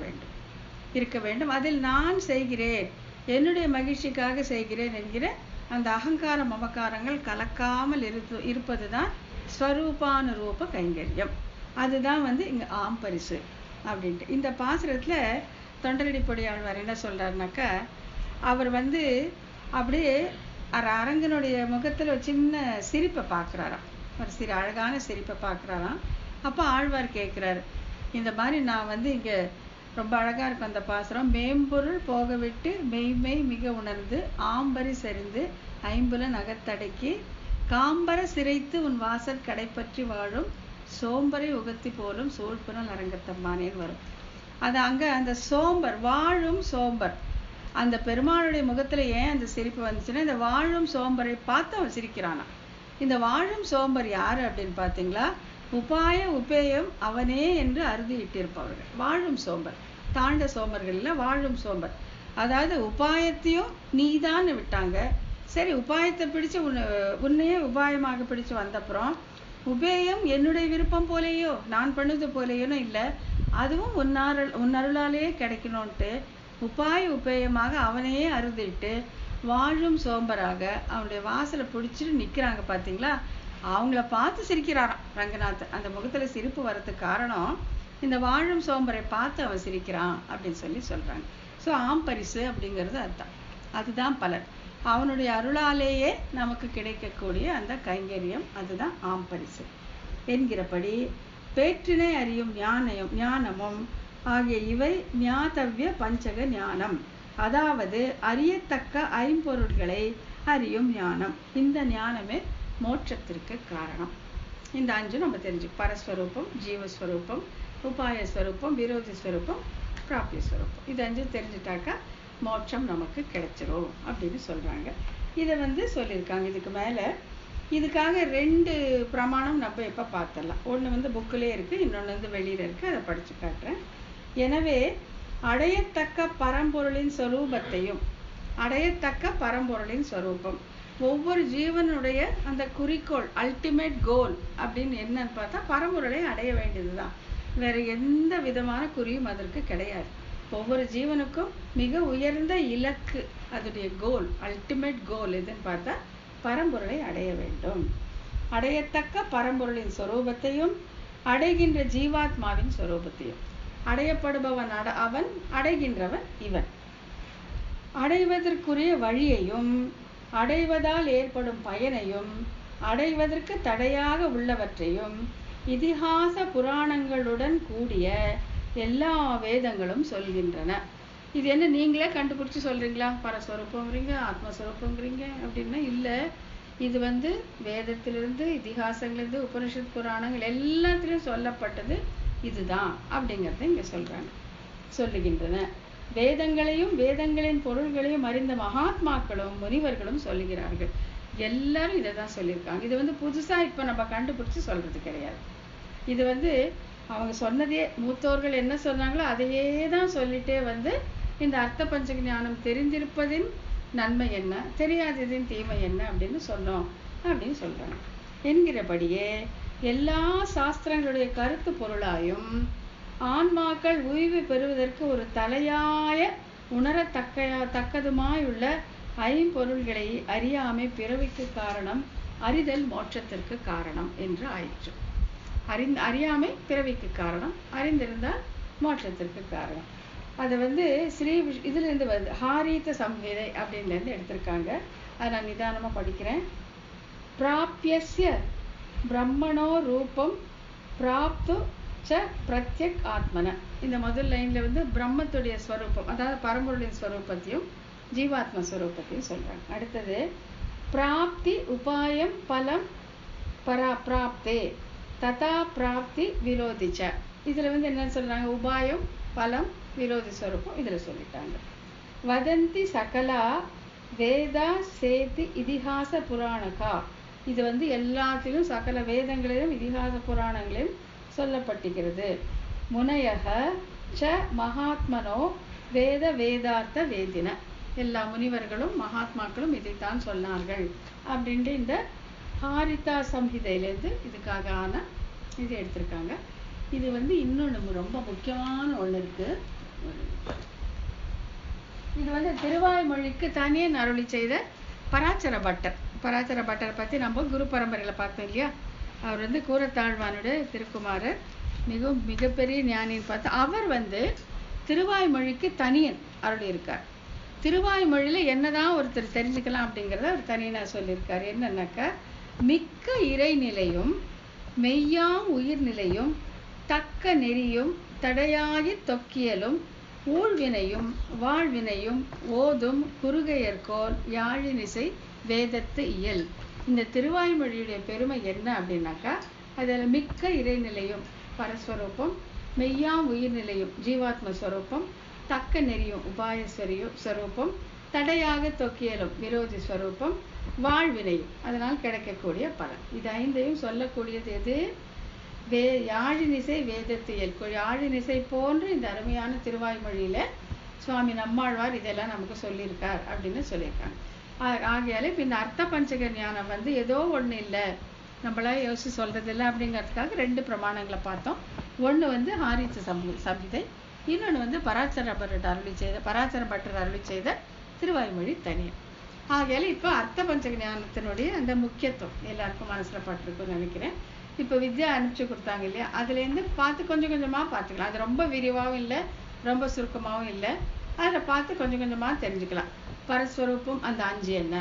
A: வேண்டும். அதில் நான் செய்கிறேன், என்னுடைய மகிழ்ச்சிக்காக செய்கிறேன் என்கிற அந்த அகங்கார மமக்காரங்கள் கலக்காமல் இருப்பது தான் ஸ்வரூபானுரூப கைங்கரியம். அதுதான் இங்கே ஆம் பரிசு அப்படின்ட்டு. இந்த பாசுரத்தில் தொண்டரடிப்பொடி ஆழ்வார் என்ன சொல்கிறாருனாக்கா, அவர் அப்படியே அரங்கனுடைய முகத்தில் ஒரு சின்ன சிரிப்பை பார்க்குறாராம், ஒரு அழகான சிரிப்பை பார்க்குறாராம். அப்போ ஆழ்வார் கேட்குறாரு, இந்த மாதிரி நான் இங்கே ரொம்ப அழகாக இருக்கும் அந்த பாசுரம். மேம்பொருள் போக விட்டு மெய்மெய் மிக உணர்ந்து ஆம்பரி சரிந்து ஐம்புலன் அகத்தடக்கி காம்பர சிரைத்து உன் வாசல் கடைப்பற்றி வாழும் சோம்பரை உகத்தி போலும் சூழ்புணல் அரங்கத்தம்மானேன்னு வரும். அது அங்கே அந்த சோம்பர், வாழும் சோம்பர், அந்த பெருமாளுடைய முகத்தில் ஏன் அந்த சிரிப்பு வந்துச்சுன்னா இந்த வாழும் சோம்பரை பார்த்து அவன் சிரிக்கிறானா. இந்த வாழும் சோம்பர் யார் அப்படின்னு பார்த்தீங்களா, உபாய உபேயம் அவனே என்று அறுதி இட்டிருப்பவர்கள் வாழும் சோம்பர். தாண்ட சோம்பர்களில் வாழும் சோம்பர், அதாவது உபாயத்தையும் நீதான் விட்டாங்க. சரி, உபாயத்தை பிடிச்சு உன்னையே உபாயமாக பிடிச்சு வந்தப்புறம் உபேயம் என்னுடைய விருப்பம் போலேயோ நான் பண்ணது போலேயோன்னு இல்லை, அதுவும் உன்னருளாலேயே கிடைக்கணும்ன்ட்டு உபாய உபேயமாக அவனையே அறுதிட்டு வாழும் சோம்பராக அவனுடைய வாசலை பிடிச்சிட்டு நிற்கிறாங்க பார்த்தீங்களா. அவங்கள பார்த்து சிரிக்கிறாராம் ரங்கநாதன். அந்த முகத்தில் சிரிப்பு வர்றதுக்கு காரணம் இந்த வாழும் சோம்பரை பார்த்து அவன் சிரிக்கிறான் அப்படின்னு சொல்கிறாங்க. ஸோ ஆம் பரிசு அப்படிங்கிறது அதுதான் பலன். அவனுடைய அருளாலேயே நமக்கு கிடைக்கக்கூடிய அந்த கைங்கரியம் அதுதான் ஆம் பரிசு என்கிறபடி பேற்றினை அறியும் ஞானமும் ஆகிய இவை ஞாதவ்ய பஞ்சக ஞானம், அதாவது அறியத்தக்க ஐம்பொருள்களை அறியும் ஞானம். இந்த ஞானமே மோட்சத்திற்கு காரணம். இந்த 5 நம்ம தெரிஞ்சுக்கணும். பரஸ்வரூபம், ஜீவஸ்வரூபம், உபாயஸ்வரூபம், விரோதி ஸ்வரூபம், பிராப்திய ஸ்வரூபம். இது 5 தெரிஞ்சுட்டாக்கா மோட்சம் நமக்கு கிடைச்சிரும் அப்படின்னு சொல்கிறாங்க. இதை சொல்லியிருக்காங்க. இதுக்கு மேலே இதுக்காக 2 பிரமாணம் நம்ம எப்போ பார்த்துடலாம். ஒன்று புக்கிலே இருக்குது, இன்னொன்று வெளியில் இருக்குது. அதை படித்து காட்டுறேன். எனவே அடையத்தக்க பரம்பொருளின் ஸ்வரூபத்தையும் அடையத்தக்க பரம்பொருளின் ஸ்வரூபம் ஒவ்வொரு ஜீவனுடைய அந்த குறிக்கோள் அல்டிமேட் கோல் அப்படின்னு என்னன்னு பார்த்தா பரம்பொருளை அடைய வேண்டியது தான். வேற எந்த விதமான குறியும் அதற்கு கிடையாது. ஒவ்வொரு ஜீவனுக்கும் மிக உயர்ந்த இலக்கு, அதோடைய கோல், அல்டிமேட் கோல் எதுன்னு பார்த்தா பரம்பொருளை அடைய வேண்டும். அடையத்தக்க பரம்பொருளின் ஸ்வரூபத்தையும் அடைகின்ற ஜீவாத்மாவின் ஸ்வரூபத்தையும். அடையப்படுபவன் அவன், அடைகின்றவன் இவன். அடைவதற்குரிய வழியையும் அடைவதால் ஏற்படும் பயனையும் அடைவதற்கு தடையாக உள்ளவற்றையும் இதிகாச புராணங்களுடன் கூடிய எல்லா வேதங்களும் சொல்கின்றன. இது என்ன நீங்களே கண்டுபிடிச்சி சொல்றீங்களா? பரஸ்வரூபங்கிறீங்க, ஆத்மஸ்வரூபங்கிறீங்க அப்படின்னா இல்லை. இது வேதத்திலிருந்து, இதிகாசங்களிலிருந்து, உபனிஷத் புராணங்கள் எல்லாத்திலையும் சொல்லப்பட்டது இதுதான் அப்படிங்கிறத இங்கே சொல்லுகின்றன. வேதங்களையும் வேதங்களின் பொருள்களையும் அறிந்த மகாத்மாக்களும் முனிவர்களும் சொல்லுகிறார்கள். எல்லாரும் இதை தான் சொல்லியிருக்காங்க. இது புதுசாக இப்போ நம்ம கண்டுபிடிச்சி சொல்றது கிடையாது. இது அவங்க சொன்னதே, மூத்தோர்கள் என்ன சொன்னாங்களோ அதையே தான் சொல்லிட்டே இந்த அர்த்த பஞ்ச ஞானம் தெரிந்திருப்பதின் நன்மை என்ன, தெரியாததின் தீமை என்ன அப்படின்னு சொன்னோம் அப்படின்னு சொல்றாங்க. என்கிறபடியே எல்லா சாஸ்திரங்களுடைய கருத்து பொருளாயும் ஆன்மாக்கள் உய்வு பெறுவதற்கு ஒரு தலையாய உணரத்தக்கதுமாயுள்ள ஐம்பொருள்களை அறியாமை பிறவிக்கு காரணம், அறிதல் மோட்சத்திற்கு காரணம் என்று ஆயிற்று. அறியாமை பிறவிக்கு காரணம், அறிந்திருந்தால் மோட்சத்திற்கு காரணம். அதை ஸ்ரீ இதிலிருந்து ஹாரீத சம்ஹிதை அப்படின்லேருந்து எடுத்திருக்காங்க. அதை நான் நிதானமாக படிக்கிறேன். பிராப்யஸ்ய பிரம்மணோ ரூபம் பிராப்து ச பிரத்யக் ஆத்மன. இந்த முதல் லைனில் பிரம்மத்துடைய ஸ்வரூபம், அதாவது பரம்பொருளின் ஸ்வரூபத்தையும் ஜீவாத்ம ஸ்வரூபத்தையும் சொல்கிறாங்க. அடுத்தது பிராப்தி உபாயம் பலம் பிராப்தே ததா பிராப்தி விரோதிச்ச. இதில் என்ன சொல்கிறாங்க? உபாயம், பலம், விரோதி ஸ்வரூபம் இதில் சொல்லிட்டாங்க. வதந்தி சகலா வேதா சேதி இதிகாச புராணகா. இது வந்து எல்லாத்திலும் சகல வேதங்களிலும் இதிகாச புராணங்களிலும் சொல்லப்பட்டிருக்கிறது. முனையக ச மகாத்மனோ வேத வேதார்த்த வேதின. எல்லா முனிவர்களும் மகாத்மாக்களும் இதைத்தான் சொன்னார்கள் அப்படின்ட்டு இந்த ஹாரிதா சம்ஹிதையிலேருந்து இதுக்காக ஆன இது எடுத்திருக்காங்க. இது வந்து இன்னொன்று ரொம்ப முக்கியமான ஒன்று இருக்குது. இது வந்து திருவாய்மொழிக்கு தனியே அருளி செய்த பராசர பட்டர். பராசர பட்டரை பற்றி நம்ம குரு பரம்பரையில் பார்த்தோம் இல்லையா. அவர் வந்து கூரத்தாழ்வானுடைய திருக்குமாரர், மிகப்பெரிய ஞானின்னு பார்த்தா அவர் வந்து திருவாய்மொழிக்கு தனியன் அருளி இருக்கார். திருவாய்மொழியில் என்னதான் ஒருத்தர் தெரிஞ்சுக்கலாம் அப்படிங்கிறத அவர் தனியனாக சொல்லியிருக்கார். என்னன்னாக்கா, மிக்க இறைநிலையும் மெய்யாம் உயிர்நிலையும் தக்க நெறியும் தடையாகி தொக்கியலும் ஊழ்வினையும் வாழ்வினையும் ஓதும் குறுகையர்கோல் யாழினிசை வேதத்து இயல். இந்த திருவாய்மொழியுடைய பெருமை என்ன அப்படின்னாக்கா, அதில் மிக்க இறைநிலையும் பரஸ்வரூபம், மெய்யாம் உயிர்நிலையும் ஜீவாத்ம ஸ்வரூபம், தக்க நெறியும் உபாயஸ்வரியும் ஸ்வரூபம், தடையாக தொக்கியலும் விரோதி ஸ்வரூபம், வாழ்வினையும் அதனால் கிடைக்கக்கூடிய பலன். இது ஐந்தையும் சொல்லக்கூடியது எது? யாழினிசை வேதத்தியல். யாழினிசை போன்று இந்த அருமையான திருவாய்மொழியில சுவாமி நம்மாழ்வார் இதெல்லாம் நமக்கு சொல்லியிருக்கார் அப்படின்னு சொல்லியிருக்காங்க. ஆகையால இப்போ இந்த அர்த்த பஞ்சக ஞானம் வந்து ஏதோ ஒன்று இல்லை, நம்மளா யோசிச்சு சொல்றதில்லை அப்படிங்கிறதுக்காக 2 பிரமாணங்களை பார்த்தோம். ஒன்று வந்து ஹாரித சம்ஹிதை, இன்னொன்று வந்து பராசர பட்டர் அருளி செய்த திருவாய்மொழி தனியன். ஆகையால இப்போ அர்த்த பஞ்சக ஞானத்தினுடைய அந்த முக்கியத்துவம் எல்லாருக்கும் மனசில் பட்டிருக்குன்னு நினைக்கிறேன். இப்போ வித்யா அனுப்பிச்சு கொடுத்தாங்க இல்லையா, அதுலேருந்து பார்த்து கொஞ்சம் கொஞ்சமாக பார்த்துக்கலாம். அது ரொம்ப விரிவாகவும் இல்லை, ரொம்ப சுருக்கமாகவும் இல்லை. அதில் பார்த்து கொஞ்சம் கொஞ்சமாக தெரிஞ்சுக்கலாம். பரஸ்வரூபம் அந்த 5 என்ன,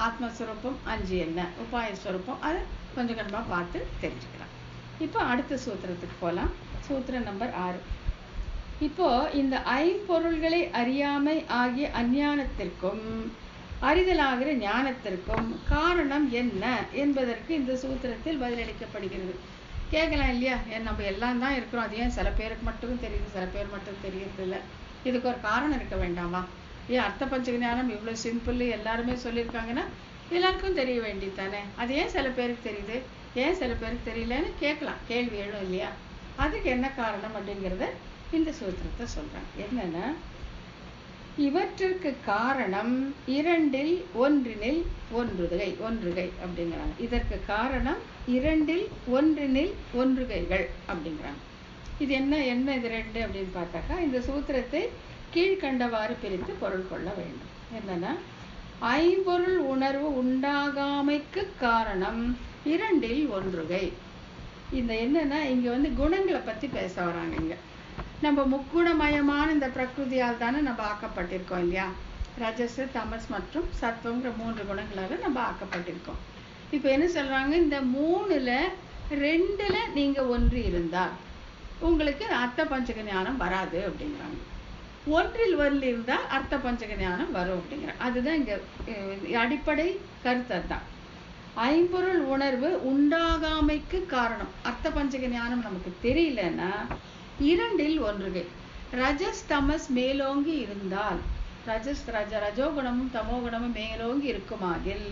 A: ஆத்மஸ்வரூபம் 5 என்ன, உபாயஸ்வரூபம் அதை கொஞ்சம் கொஞ்சமாக பார்த்து தெரிஞ்சுக்கலாம். இப்போ அடுத்த சூத்திரத்துக்கு போகலாம். சூத்திரம் நம்பர் 6. இப்போ இந்த ஐம்பொருள்களை அறியாமை ஆகிய அஞ்ஞானத்திற்கும் அறிதலாகிற ஞானத்திற்கும் காரணம் என்ன என்பதற்கு இந்த சூத்திரத்தில் பதிலளிக்கப்படுகிறது. கேட்கலாம் இல்லையா, நம்ம எல்லாம் தான் இருக்கிறோம், அது ஏன் சில பேருக்கு மட்டும் தெரியுது, சில பேர் மட்டும் தெரியறது இல்லை, இதுக்கு ஒரு காரணம் இருக்க வேண்டாமா? ஏன் அர்த்த பஞ்சக ஞானம் இவ்வளோ சிம்பிள் எல்லாருமே சொல்லியிருக்காங்கன்னா எல்லாருக்கும் தெரிய வேண்டியது தானே, அது ஏன் சில பேருக்கு தெரியுது, ஏன் சில பேருக்கு தெரியலன்னு கேட்கலாம், கேள்வி எழும் இல்லையா? அதுக்கு என்ன காரணம் அப்படிங்கிறத இந்த சூத்திரத்தை சொல்றாங்க. என்னன்னா, இவற்றிற்கு காரணம் 2ல் 1னில் ஒன்றுகை அப்படிங்கிறாங்க. இதற்கு காரணம் 2ல் 1னில் ஒன்றுகைகள் அப்படிங்கிறாங்க. இது என்ன இது 2 அப்படின்னு பார்த்தாக்கா, இந்த சூத்திரத்தை கீழ்கண்டவாறு பிரித்து பொருள் கொள்ள வேண்டும். என்னன்னா, ஐம்பொருள் உணர்வு உண்டாகாமைக்கு காரணம் 2ல் ஒன்றுகை. இந்த என்னன்னா, இங்க வந்து குணங்களை பத்தி பேச வராங்க. இங்க நம்ம முக்குணமயமான இந்த பிரகிருதியால் தானே நம்ம ஆக்கப்பட்டிருக்கோம் இல்லையா. ரஜஸ், தமஸ் மற்றும் சத்வங்கிற 3 குணங்களாக நம்ம ஆக்கப்பட்டிருக்கோம். இப்போ என்ன சொல்றாங்க, இந்த 3ல் 2ல் நீங்க ஒன்று இருந்தால் உங்களுக்கு அர்த்த பஞ்சக ஞானம் வராது அப்படிங்கிறாங்க. 1ல் 1 இருந்தால் அர்த்த பஞ்சக ஞானம் வரும் அப்படிங்கிறாங்க. அதுதான் இங்க அடிப்படை கருத்து. அதுதான் ஐம்பொருள் உணர்வு உண்டாகாமைக்கு காரணம். அர்த்த பஞ்சக ஞானம் நமக்கு தெரியலன்னா 2ல் ஒன்றுகை. ரஜஸ் தமஸ் மேலோங்கி இருந்தால், ரஜோகுணமும் தமோகுணமும் மேலோங்கி இருக்குமாகில்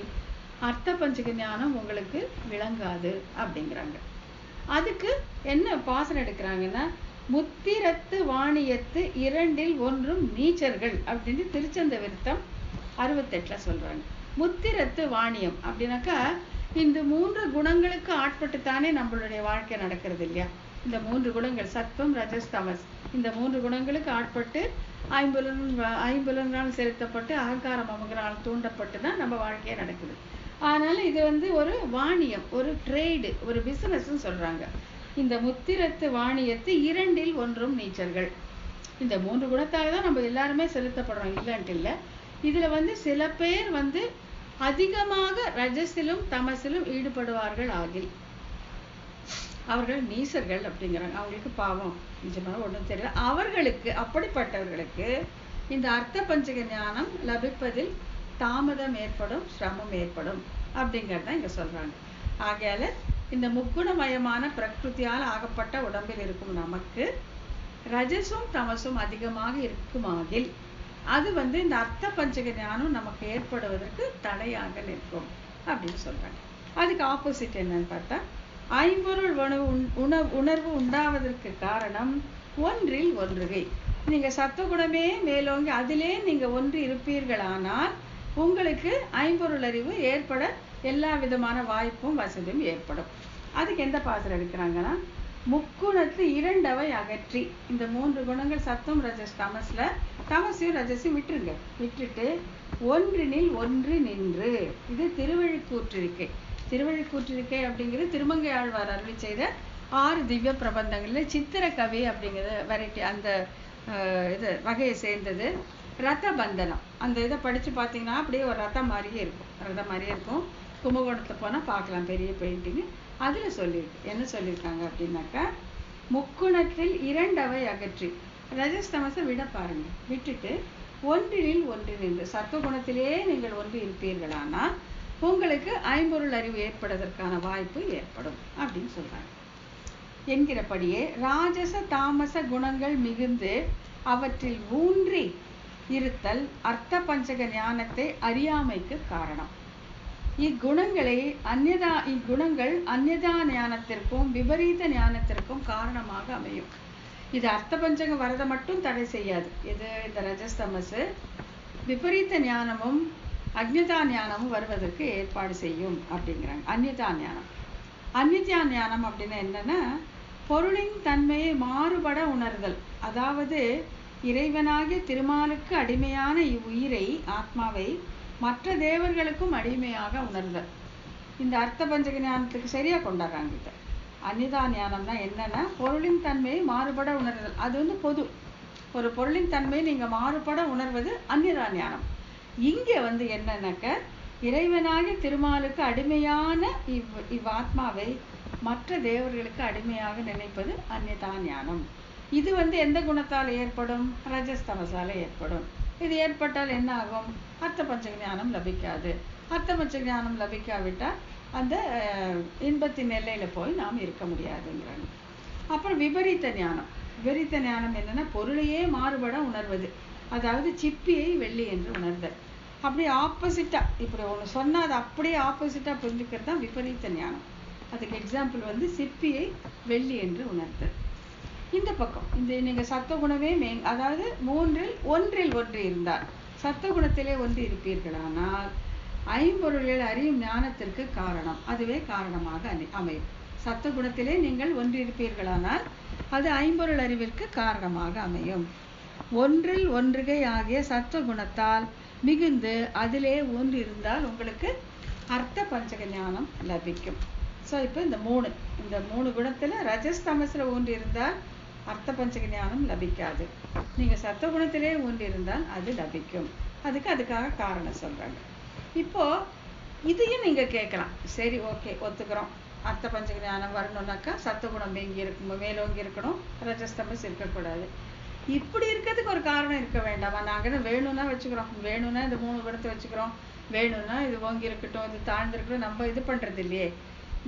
A: அர்த்த பஞ்சக ஞானம் உங்களுக்கு விளங்காது அப்படிங்கிறாங்க. அதுக்கு என்ன பாசனம் எடுக்கிறாங்கன்னா, முத்திரத்து வாணியத்து 2ல் 1ம் நீச்சர்கள் அப்படின்னு திருச்சந்த விருத்தம் 68 சொல்றாங்க. முத்திரத்து வாணியம் அப்படின்னாக்கா, இந்த 3 குணங்களுக்கு ஆட்பட்டுத்தானே நம்மளுடைய வாழ்க்கை நடக்கிறது இல்லையா. இந்த 3 குணங்கள் சத்துவம், ரஜஸ், தமஸ், இந்த 3 குணங்களுக்கு ஆட்பட்டு ஐம்புலன்களால் செலுத்தப்பட்டு அகங்காரம் அமங்களால் தூண்டப்பட்டு தான் நம்ம வாழ்க்கையே நடக்குது. அதனால இது வந்து ஒரு வாணியம், ஒரு ட்ரேடு, ஒரு பிசினஸ் சொல்றாங்க. இந்த முத்திரத்து வாணியத்து 2ல் 1ம் நீச்சர்கள். இந்த 3 குணத்தால தான் நம்ம எல்லாருமே செலுத்தப்படுறோம், இல்லைன்ட்டு இல்லை. இதுல வந்து சில பேர் வந்து அதிகமாக ரஜஸிலும் தமசிலும் ஈடுபடுவார்கள் ஆகில் அவர்கள் நீசர்கள் அப்படிங்கிறாங்க. அவங்களுக்கு பாவம் நிஜமாக ஒன்றும் தெரியல. அவர்களுக்கு, அப்படிப்பட்டவர்களுக்கு இந்த அர்த்த பஞ்சக ஞானம் லபிப்பதில் தாமதம் ஏற்படும், சிரமம் ஏற்படும் அப்படிங்கிறத இங்க சொல்றாங்க. ஆகையால இந்த முக்குணமயமான பிரகிருதியால் ஆகப்பட்ட உடம்பில் இருக்கும் நமக்கு ரஜசும் தமசும் அதிகமாக இருக்குமாகில் அது இந்த அர்த்த பஞ்சக ஞானம் நமக்கு ஏற்படுவதற்கு தடையாக நிற்கும் அப்படின்னு சொல்றாங்க. அதுக்கு ஆப்போசிட் என்னன்னு பார்த்தா, ஐம்பொருள் உணர்வு உண்டாவதற்கு காரணம் ஒன்றில் ஒன்றுகை. நீங்க சத்துவகுணமே மேலோங்கி அதிலே நீங்க ஒன்று இருப்பீர்களானால் உங்களுக்கு ஐம்பொருள் அறிவு ஏற்பட எல்லா விதமான வாய்ப்பும் வசதியும் ஏற்படும். அதுக்கு எந்த பாத்திரம் எடுக்கிறாங்கன்னா, முக்குணத்து இரண்டவை அகற்றி, இந்த 3 குணங்கள் சத்துவம் ரஜஸ் தமஸ்ல, தமசையும் ரஜஸையும் விட்டுருங்க, விட்டுட்டு ஒன்றினில் ஒன்று நின்று. இது திருவழிக்கூற்றிருக்கை. திருவழிக்கூற்றிருக்கை அப்படிங்கிறது திருமங்கை ஆழ்வார் அருளி செய்த 6 திவ்ய பிரபந்தங்கள்ல சித்திரக்கவி அப்படிங்கிறது வெரைட்டி அந்த இது வகையை சேர்ந்தது. ரத பந்தனம் அந்த இதை படிச்சு பார்த்தீங்கன்னா அப்படியே ஒரு ரதம் மாதிரியே இருக்கும், ரதம் மாதிரியே இருக்கும். கும்பகோணத்தில் போனால் பார்க்கலாம் பெரிய பெயிண்டிங்கு. அதில் சொல்லியிருக்கு, என்ன சொல்லியிருக்காங்க அப்படின்னாக்கா, முக்குணத்தில் இரண்டவை அகற்றி, ரஜஸ் தமசை விட பாருங்க, விட்டுட்டு ஒன்றினில் ஒன்று நின்று, சத்துவகுணத்திலே நீங்கள் ஒன்று இருப்பீர்களானால் உங்களுக்கு ஐம்பொருள் அறிவு ஏற்படுவதற்கான வாய்ப்பு ஏற்படும் அப்படின்னு சொல்றாங்க. என்கிறபடியே ராஜச தாமச குணங்கள் மிகுந்து அவற்றில் ஊன்றி இருத்தல் அர்த்த பஞ்சக ஞானத்தை அறியாமைக்கு காரணம். இக்குணங்கள் அந்நியதா ஞானத்திற்கும் விபரீத ஞானத்திற்கும் காரணமாக அமையும். இது அர்த்த பஞ்சக வரதை மட்டும் தடை செய்யாது. இது இந்த ரஜஸ்தமசு விபரீத ஞானமும் அந்நியதா ஞானமும் வருவதற்கு ஏற்பாடு செய்யும் அப்படிங்கிறாங்க. அந்நியதா ஞானம் அப்படின்னா என்னன்னா, பொருளின் தன்மையை மாறுபட உணர்தல். அதாவது இறைவனாகிய திருமாலுக்கு அடிமையான இவ்வுயிரை, ஆத்மாவை மற்ற தேவர்களுக்கும் அடிமையாக உணர்தல். இந்த அர்த்த பஞ்சக ஞானத்துக்கு சரியா கொண்டாடுறாங்க. இதை அந்நியதா ஞானம்னா என்னன்னா, பொருளின் தன்மையை மாறுபட உணர்தல். அது பொது. ஒரு பொருளின் தன்மையை நீங்க மாறுபட உணர்வது அந்நியதா ஞானம். இங்க என்னன்னாக்க, இறைவனாகிய திருமாலுக்கு அடிமையான இவ்வாத்மாவை மற்ற தேவர்களுக்கு அடிமையாக நினைப்பது அந்நியதா ஞானம். இது எந்த குணத்தால் ஏற்படும்? ரஜஸ்தமசால ஏற்படும். இது ஏற்பட்டால் என்ன ஆகும்? அர்த்த பஞ்சக ஞானம் லபிக்காது. அர்த்த பஞ்சக ஞானம் லபிக்காவிட்டால் அந்த இன்பத்தின் எல்லையில போய் நாம் இருக்க முடியாதுங்கிறாங்க. அப்புறம் விபரீத ஞானம். விபரீத ஞானம் என்னன்னா, பொருளையே மாறுபட உணர்வது. அதாவது சிப்பியை வெள்ளி என்று உணர்தல். அப்படியே ஆப்போசிட்டா, இப்படி ஒன்று சொன்னா அது அப்படியே ஆப்போசிட்டா புரிஞ்சுக்கிறது தான் விபரீத ஞானம். அதுக்கு எக்ஸாம்பிள் சிப்பியை வெள்ளி என்று உணர்தல். இந்த பக்கம் நீங்க சத்துவகுணமே அதாவது ஒன்றில் ஒன்று இருந்தால், சத்துவகுணத்திலே ஒன்று இருப்பீர்களானால் ஐம்பொருள்கள் அறியும் ஞானத்திற்கு காரணம், அதுவே காரணமாக அமையும். சத்துவகுணத்திலே நீங்கள் ஒன்று இருப்பீர்களானால் அது ஐம்பொருள் அறிவிற்கு காரணமாக அமையும். ஒன்றில் ஒன்றுகை ஆகிய சத்துவகுணத்தால் மிகுந்து அதிலே ஒன்று இருந்தால் உங்களுக்கு அர்த்த பஞ்சக ஞானம் லபிக்கும். ஸோ இப்போ இந்த மூணு குணத்துல ரஜஸ்தமஸ்ல ஒன்று இருந்தால் அர்த்த பஞ்சக ஞானம் லபிக்காது. நீங்க சத்துவகுணத்திலே ஒன்று இருந்தால் அது லபிக்கும். அதுக்காக காரணம் சொல்றாங்க. இப்போ இதையும் நீங்க கேட்கலாம், சரி ஓகே ஒத்துக்கிறோம், அர்த்த பஞ்சக ஞானம் வரணும்னாக்கா சத்துவகுணம் மேலோங்கி இருக்கணும், ரஜஸ்தமஸ் இருக்கக்கூடாது. இப்படி இருக்கிறதுக்கு ஒரு காரணம் இருக்க வேண்டாமா? நாங்க வேணும்னா வச்சுக்கிறோம், வேணும்னா இந்த 3 குணத்தை வச்சுக்கிறோம், வேணும்னா இது ஓங்கி இருக்கட்டும், இது தாழ்ந்திருக்கட்டும், நம்ம இது பண்றது இல்லையே.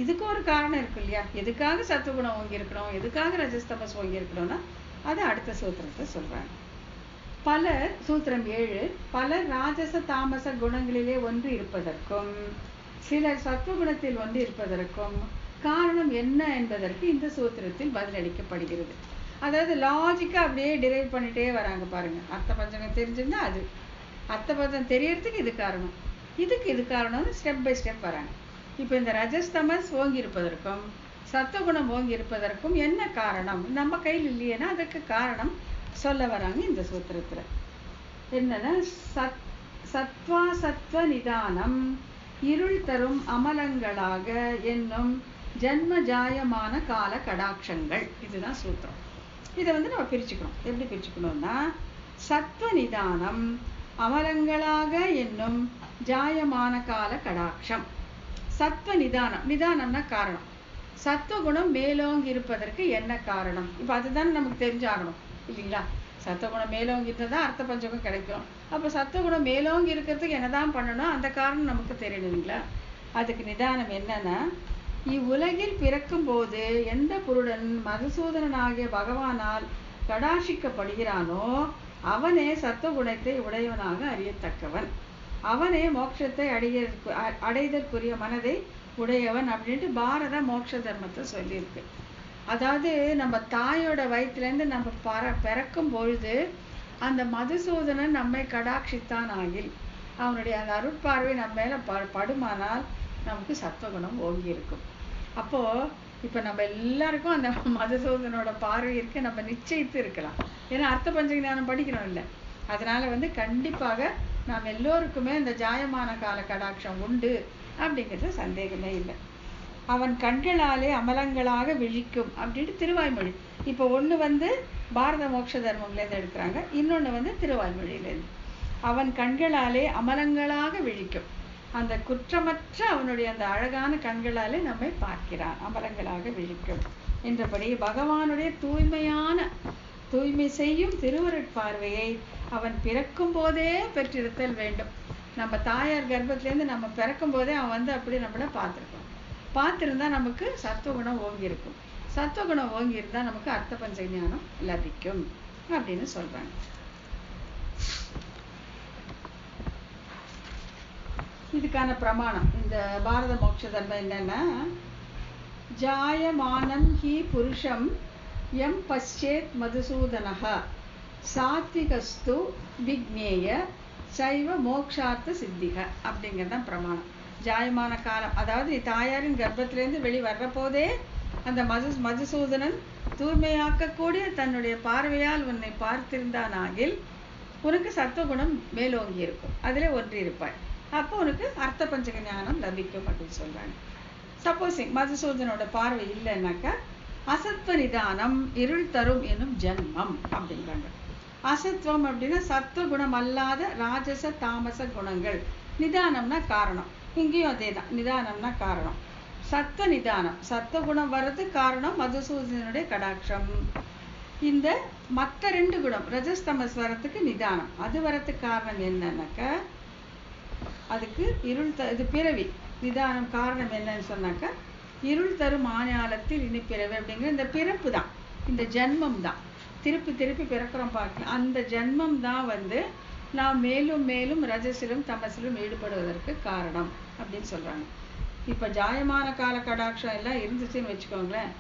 A: இதுக்கு ஒரு காரணம் இருக்கு இல்லையா? எதுக்காக சத்துவகுணம் ஓங்கி இருக்கணும், எதுக்காக ரஜஸ்தமஸ் ஓங்கி இருக்கணும்னா அது அடுத்த சூத்திரத்தை சொல்றாங்க. பலர் சூத்திரம் 7, பலர் ராஜச தாமச குணங்களிலே ஒன்று இருப்பதற்கும் சிலர் சத்துவகுணத்தில் ஒன்று இருப்பதற்கும் காரணம் என்ன என்பதற்கு இந்த சூத்திரத்தில் பதிலளிக்கப்படுகிறது. அதாவது லாஜிக்கா அப்படியே டிரைவ் பண்ணிட்டே வராங்க பாருங்க. அர்த்த பஞ்சகம் தெரிஞ்சிருந்தா அது, அர்த்த பஞ்சம் தெரியறதுக்கு இது காரணம், இதுக்கு இது காரணம்னு ஸ்டெப் பை ஸ்டெப் வராங்க. இப்போ இந்த ரஜஸ்தமஸ் ஓங்கி இருப்பதற்கும் சத்துவகுணம் ஓங்கி இருப்பதற்கும் என்ன காரணம்? நம்ம கையில் இல்லையேன்னா அதுக்கு காரணம் சொல்ல வராங்க இந்த சூத்திரத்துல. என்னன்னா, சத்வா சத்வ நிதானம் இருள் தரும் அமலங்களாக என்னும் ஜன்ம ஜாயமான கால கடாட்சங்கள். இதுதான் சூத்திரம். இதை நம்ம பிரிச்சுக்கணும். எப்படி பிரிச்சுக்கணும்னா, சத்வ நிதானம் அமலங்களாக என்னும் ஜாயமான கால கடாட்சம். சத்வ நிதானம், நிதானம்னா காரணம். சத்துவகுணம் மேலோங்கி இருப்பதற்கு என்ன காரணம்? இப்போ அதுதான் நமக்கு தெரிஞ்சாகணும் இல்லைங்களா? சத்துவகுணம் மேலோங்கி இருந்தால் அர்த்த பஞ்சகம் கிடைக்கும். அப்போ சத்துவகுணம் மேலோங்கி இருக்கிறதுக்கு என்னதான் பண்ணணும், அந்த காரணம் நமக்கு தெரியணுங்களா? அதுக்கு நிதானம் என்னன்னா, இவ்வுலகில் பிறக்கும் போது எந்த புருடன் மதுசூதனனாகிய பகவானால் கடாட்சிக்கப்படுகிறானோ அவனே சத்துவகுணத்தை உடையவனாக அறியத்தக்கவன், அவனே மோட்சத்தை அடைதற்குரிய மனதை உடையவன் அப்படின்ட்டு பாரத மோட்ச தர்மத்தை சொல்லியிருக்கு. அதாவது நம்ம தாயோட வயிற்றுலேருந்து நம்ம பிறக்கும் பொழுது அந்த மதுசூதனன் நம்மை கடாட்சித்தான் ஆகில் அவனுடைய அந்த அருட்பார்வை நம்ம மேலே படுமானால் நமக்கு சத்துவகுணம் ஓங்கி இருக்கும். அப்போது இப்போ நம்ம எல்லாருக்கும் அந்த மதுசூதனோட பார்வை இருக்கு, நம்ம நிச்சயித்து இருக்கலாம். ஏன்னா அர்த்த பஞ்ச ஞானம் படிக்கணும் இல்லை. அதனால் கண்டிப்பாக நாம் எல்லோருக்குமே இந்த ஜாயமான கால கடாட்சம் உண்டு அப்படிங்கிறது சந்தேகமே இல்லை. அவன் கண்களாலே அமலங்களாக விழிக்கும் அப்படின்ட்டு திருவாய்மொழி. இப்போ ஒன்று பாரத மோட்ச தர்மம்லேருந்து எடுக்கிறாங்க, இன்னொன்று திருவாய்மொழியிலேருந்து. அவன் கண்களாலே அமலங்களாக விழிக்கும், அந்த குற்றமற்ற அவனுடைய அந்த அழகான கண்களாலே நம்மை பார்க்கிறான், அமலங்களாக விழிக்கும் என்றபடி பகவானுடைய தூய்மை செய்யும் திருவருட்பார்வையை அவன் பிறக்கும் போதே பெற்றிருத்தல் வேண்டும். நம்ம தாயார் கர்ப்பத்திலேருந்து நம்ம பிறக்கும் போதே அவன் அப்படி நம்மளை பார்த்துருந்தா நமக்கு சத்துவகுணம் ஓங்கி இருக்கும். சத்துவகுணம் ஓங்கி இருந்தால் நமக்கு அர்த்த பஞ்ச ஞானம் லபிக்கும் அப்படின்னு சொல்றாங்க. இதுக்கான பிரமாணம் இந்த பாரத மோட்ச தர்மம் என்னன்னா, ஜாயமானம் ஹி புருஷம் எம் பశ్చేத் மதுசூதனஹ சாத்விகஸ்து விக்னேய சைவ மோக்ஷார்த்த சித்திக அப்படிங்கிறது தான் பிரமாணம். ஜாயமான காலம், அதாவது தாயாரின் கர்ப்பத்திலேருந்து வெளி வர்ற போதே அந்த மதுசூதனன் தூய்மையாக்கக்கூடிய தன்னுடைய பார்வையால் உன்னை பார்த்திருந்தானாகில் உனக்கு சத்துவகுணம் மேலோங்கி இருக்கும், அதில் ஒன்றி இருப்பாய். அப்போ உனக்கு அர்த்த பஞ்சக ஞானம் லபிக்கும் அப்படின்னு சொல்றாங்க. சப்போஸிங் மதுசூதனோட பார்வை இல்லைன்னாக்கா அசத்வ நிதானம் இருள் தரும் என்னும் ஜன்மம் அப்படிங்கிறாங்க. அசத்வம் அப்படின்னா சத்துவகுணம் அல்லாத ராஜச தாமச குணங்கள். நிதானம்னா காரணம், இங்கேயும் அதே தான், நிதானம்னா காரணம். சத்துவ நிதானம், சத்துவகுணம் வர்றது காரணம் மதுசூதனுடைய கடாட்சம். இந்த மற்ற 2 குணம் ரஜஸ்தமஸ் வரத்துக்கு நிதானம், அது வரத்துக்கு காரணம் என்னன்னாக்கா அதுக்கு இது பிறவி. நிதானம் காரணம் என்னன்னு சொன்னாக்கா இருள் தரும் ஆணையாளத்தில் இனி பிறவி அப்படிங்கிற இந்த பிறப்பு தான், இந்த ஜென்மம் தான், திருப்பி பிறக்கிறோம் பார்க்கலாம். அந்த ஜென்மம் தான் நாம் மேலும் மேலும் ரஜசிலும் தமசிலும் ஈடுபடுவதற்கு காரணம் அப்படின்னு சொல்றாங்க. இப்போ ஜாயமான கால கடாட்சம் எல்லாம் இருந்துச்சுன்னு வச்சுக்கோங்களேன்,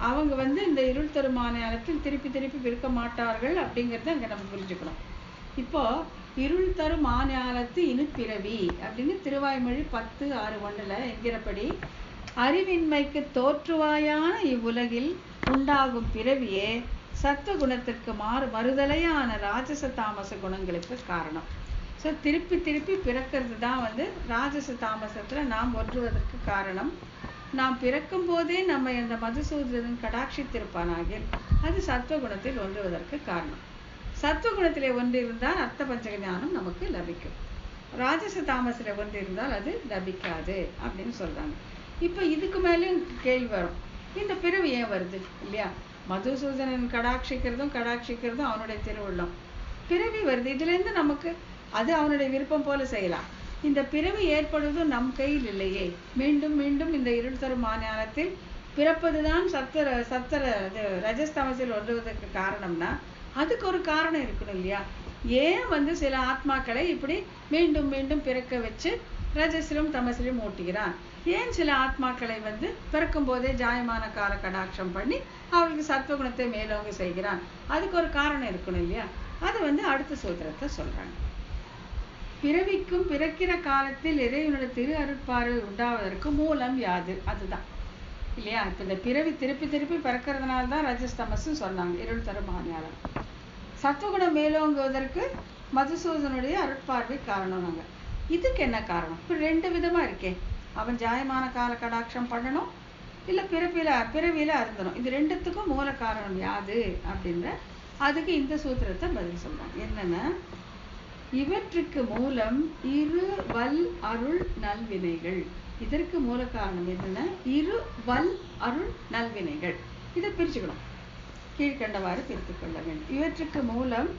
A: அவங்க இந்த இருள் தரும் ஆணையாளத்தில் திருப்பி பிறக்க மாட்டார்கள் அப்படிங்கிறத அங்கே நம்ம புரிஞ்சுக்கணும். இப்போ இருள் தரும் ஆணையாளத்து இனிப்பிறவி அப்படின்னு திருவாய்மொழி 10:6 என்கிறபடி அறிவின்மைக்கு தோற்றுவாயான இவ்வுலகில் உண்டாகும் பிறவியே சத்துவகுணத்திற்கு மறுதலையான ராஜச தாமச குணங்களுக்கு காரணம். ஸோ திருப்பி பிறக்கிறது தான் ராஜச தாமசத்தில் நாம் ஒன்றுவதற்கு காரணம். நாம் பிறக்கும் போதே நம்ம இந்த மதுசூதனன் கடாட்சித்திருப்பானாகில் அது சத்துவகுணத்தில் ஒன்றுவதற்கு காரணம். சத்துவகுணத்திலே ஒன்று இருந்தால் அர்த்த பஞ்சக ஞானம் நமக்கு லபிக்கும், ராஜச தாமசில ஒன்று இருந்தால் அது லபிக்காது அப்படின்னு சொல்றாங்க. இப்போ இதுக்கு மேலேயும் கேள்வி வரும், இந்த பிறவி ஏன் வருது இல்லையா? மதுசூதனன் கடாட்சிக்கிறதும் அவனுடைய திருவுள்ளம். பிறவி வருது, இதுலேருந்து நமக்கு அது அவனுடைய விருப்பம் போல செய்யலாம். இந்த பிறவி ஏற்படுவதும் நம் கையில் இல்லையே. மீண்டும் இந்த இருள் தரும் ஆணையாளத்தில் பிறப்பதுதான் ரஜஸ்தமசில் ஒன்றுவதற்கு காரணம்னா அதுக்கு ஒரு காரணம் இருக்கணும் இல்லையா? ஏன் சில ஆத்மாக்களை இப்படி மீண்டும் பிறக்க வச்சு ரஜசிலும் தமசிலும் ஓட்டுகிறான்? ஏன் சில ஆத்மாக்களை பிறக்கும் போதே ஜாயமான கால கடாட்சம் பண்ணி அவளுக்கு சத்துவகுணத்தை மேலோங்க செய்கிறான்? அதுக்கு ஒரு காரணம் இருக்கணும் இல்லையா? அது அடுத்த சூத்திரத்தை சொல்றாங்க. பிறவிக்கும் பிறக்கிற காலத்தில் இறைவனோட திரு அருட்பார்வை உண்டாவதற்கு மூலம் யாது? அதுதான் இல்லையா? இப்போ இந்த பிறவி திருப்பி பிறக்கிறதுனால தான் ரஜஸ்தமஸ் சொன்னாங்க, இருள் தரும் ஆணையாளர். சத்துவகுணம் மேலோங்குவதற்கு மதுசூதனுடைய அருட்பார்வை காரணம். நாங்கள் இதுக்கு என்ன காரணம்? இப்போ 2 விதமா இருக்கே, அவன் ஜாயமான கால கடாட்சம் பண்ணணும், இல்லை பிறவியில அருந்தணும். இது 2த்துக்கும் மூல காரணம் யாது அப்படின்ற அதுக்கு இந்த சூத்திரத்தை பதில் சொல்றாங்க. என்னன்னா, இவற்றுக்கு மூலம் இரு வல் அருள் நல்வினைகள். இதற்கு மூல காரணம் என்னன்னா இரு வல் அருள் நல்வினைகள். இதை பிரிச்சுக்கணும், கீழ்கண்டவாறு பிரித்துக் கொள்ள வேண்டும். இவற்றுக்கு மூலம்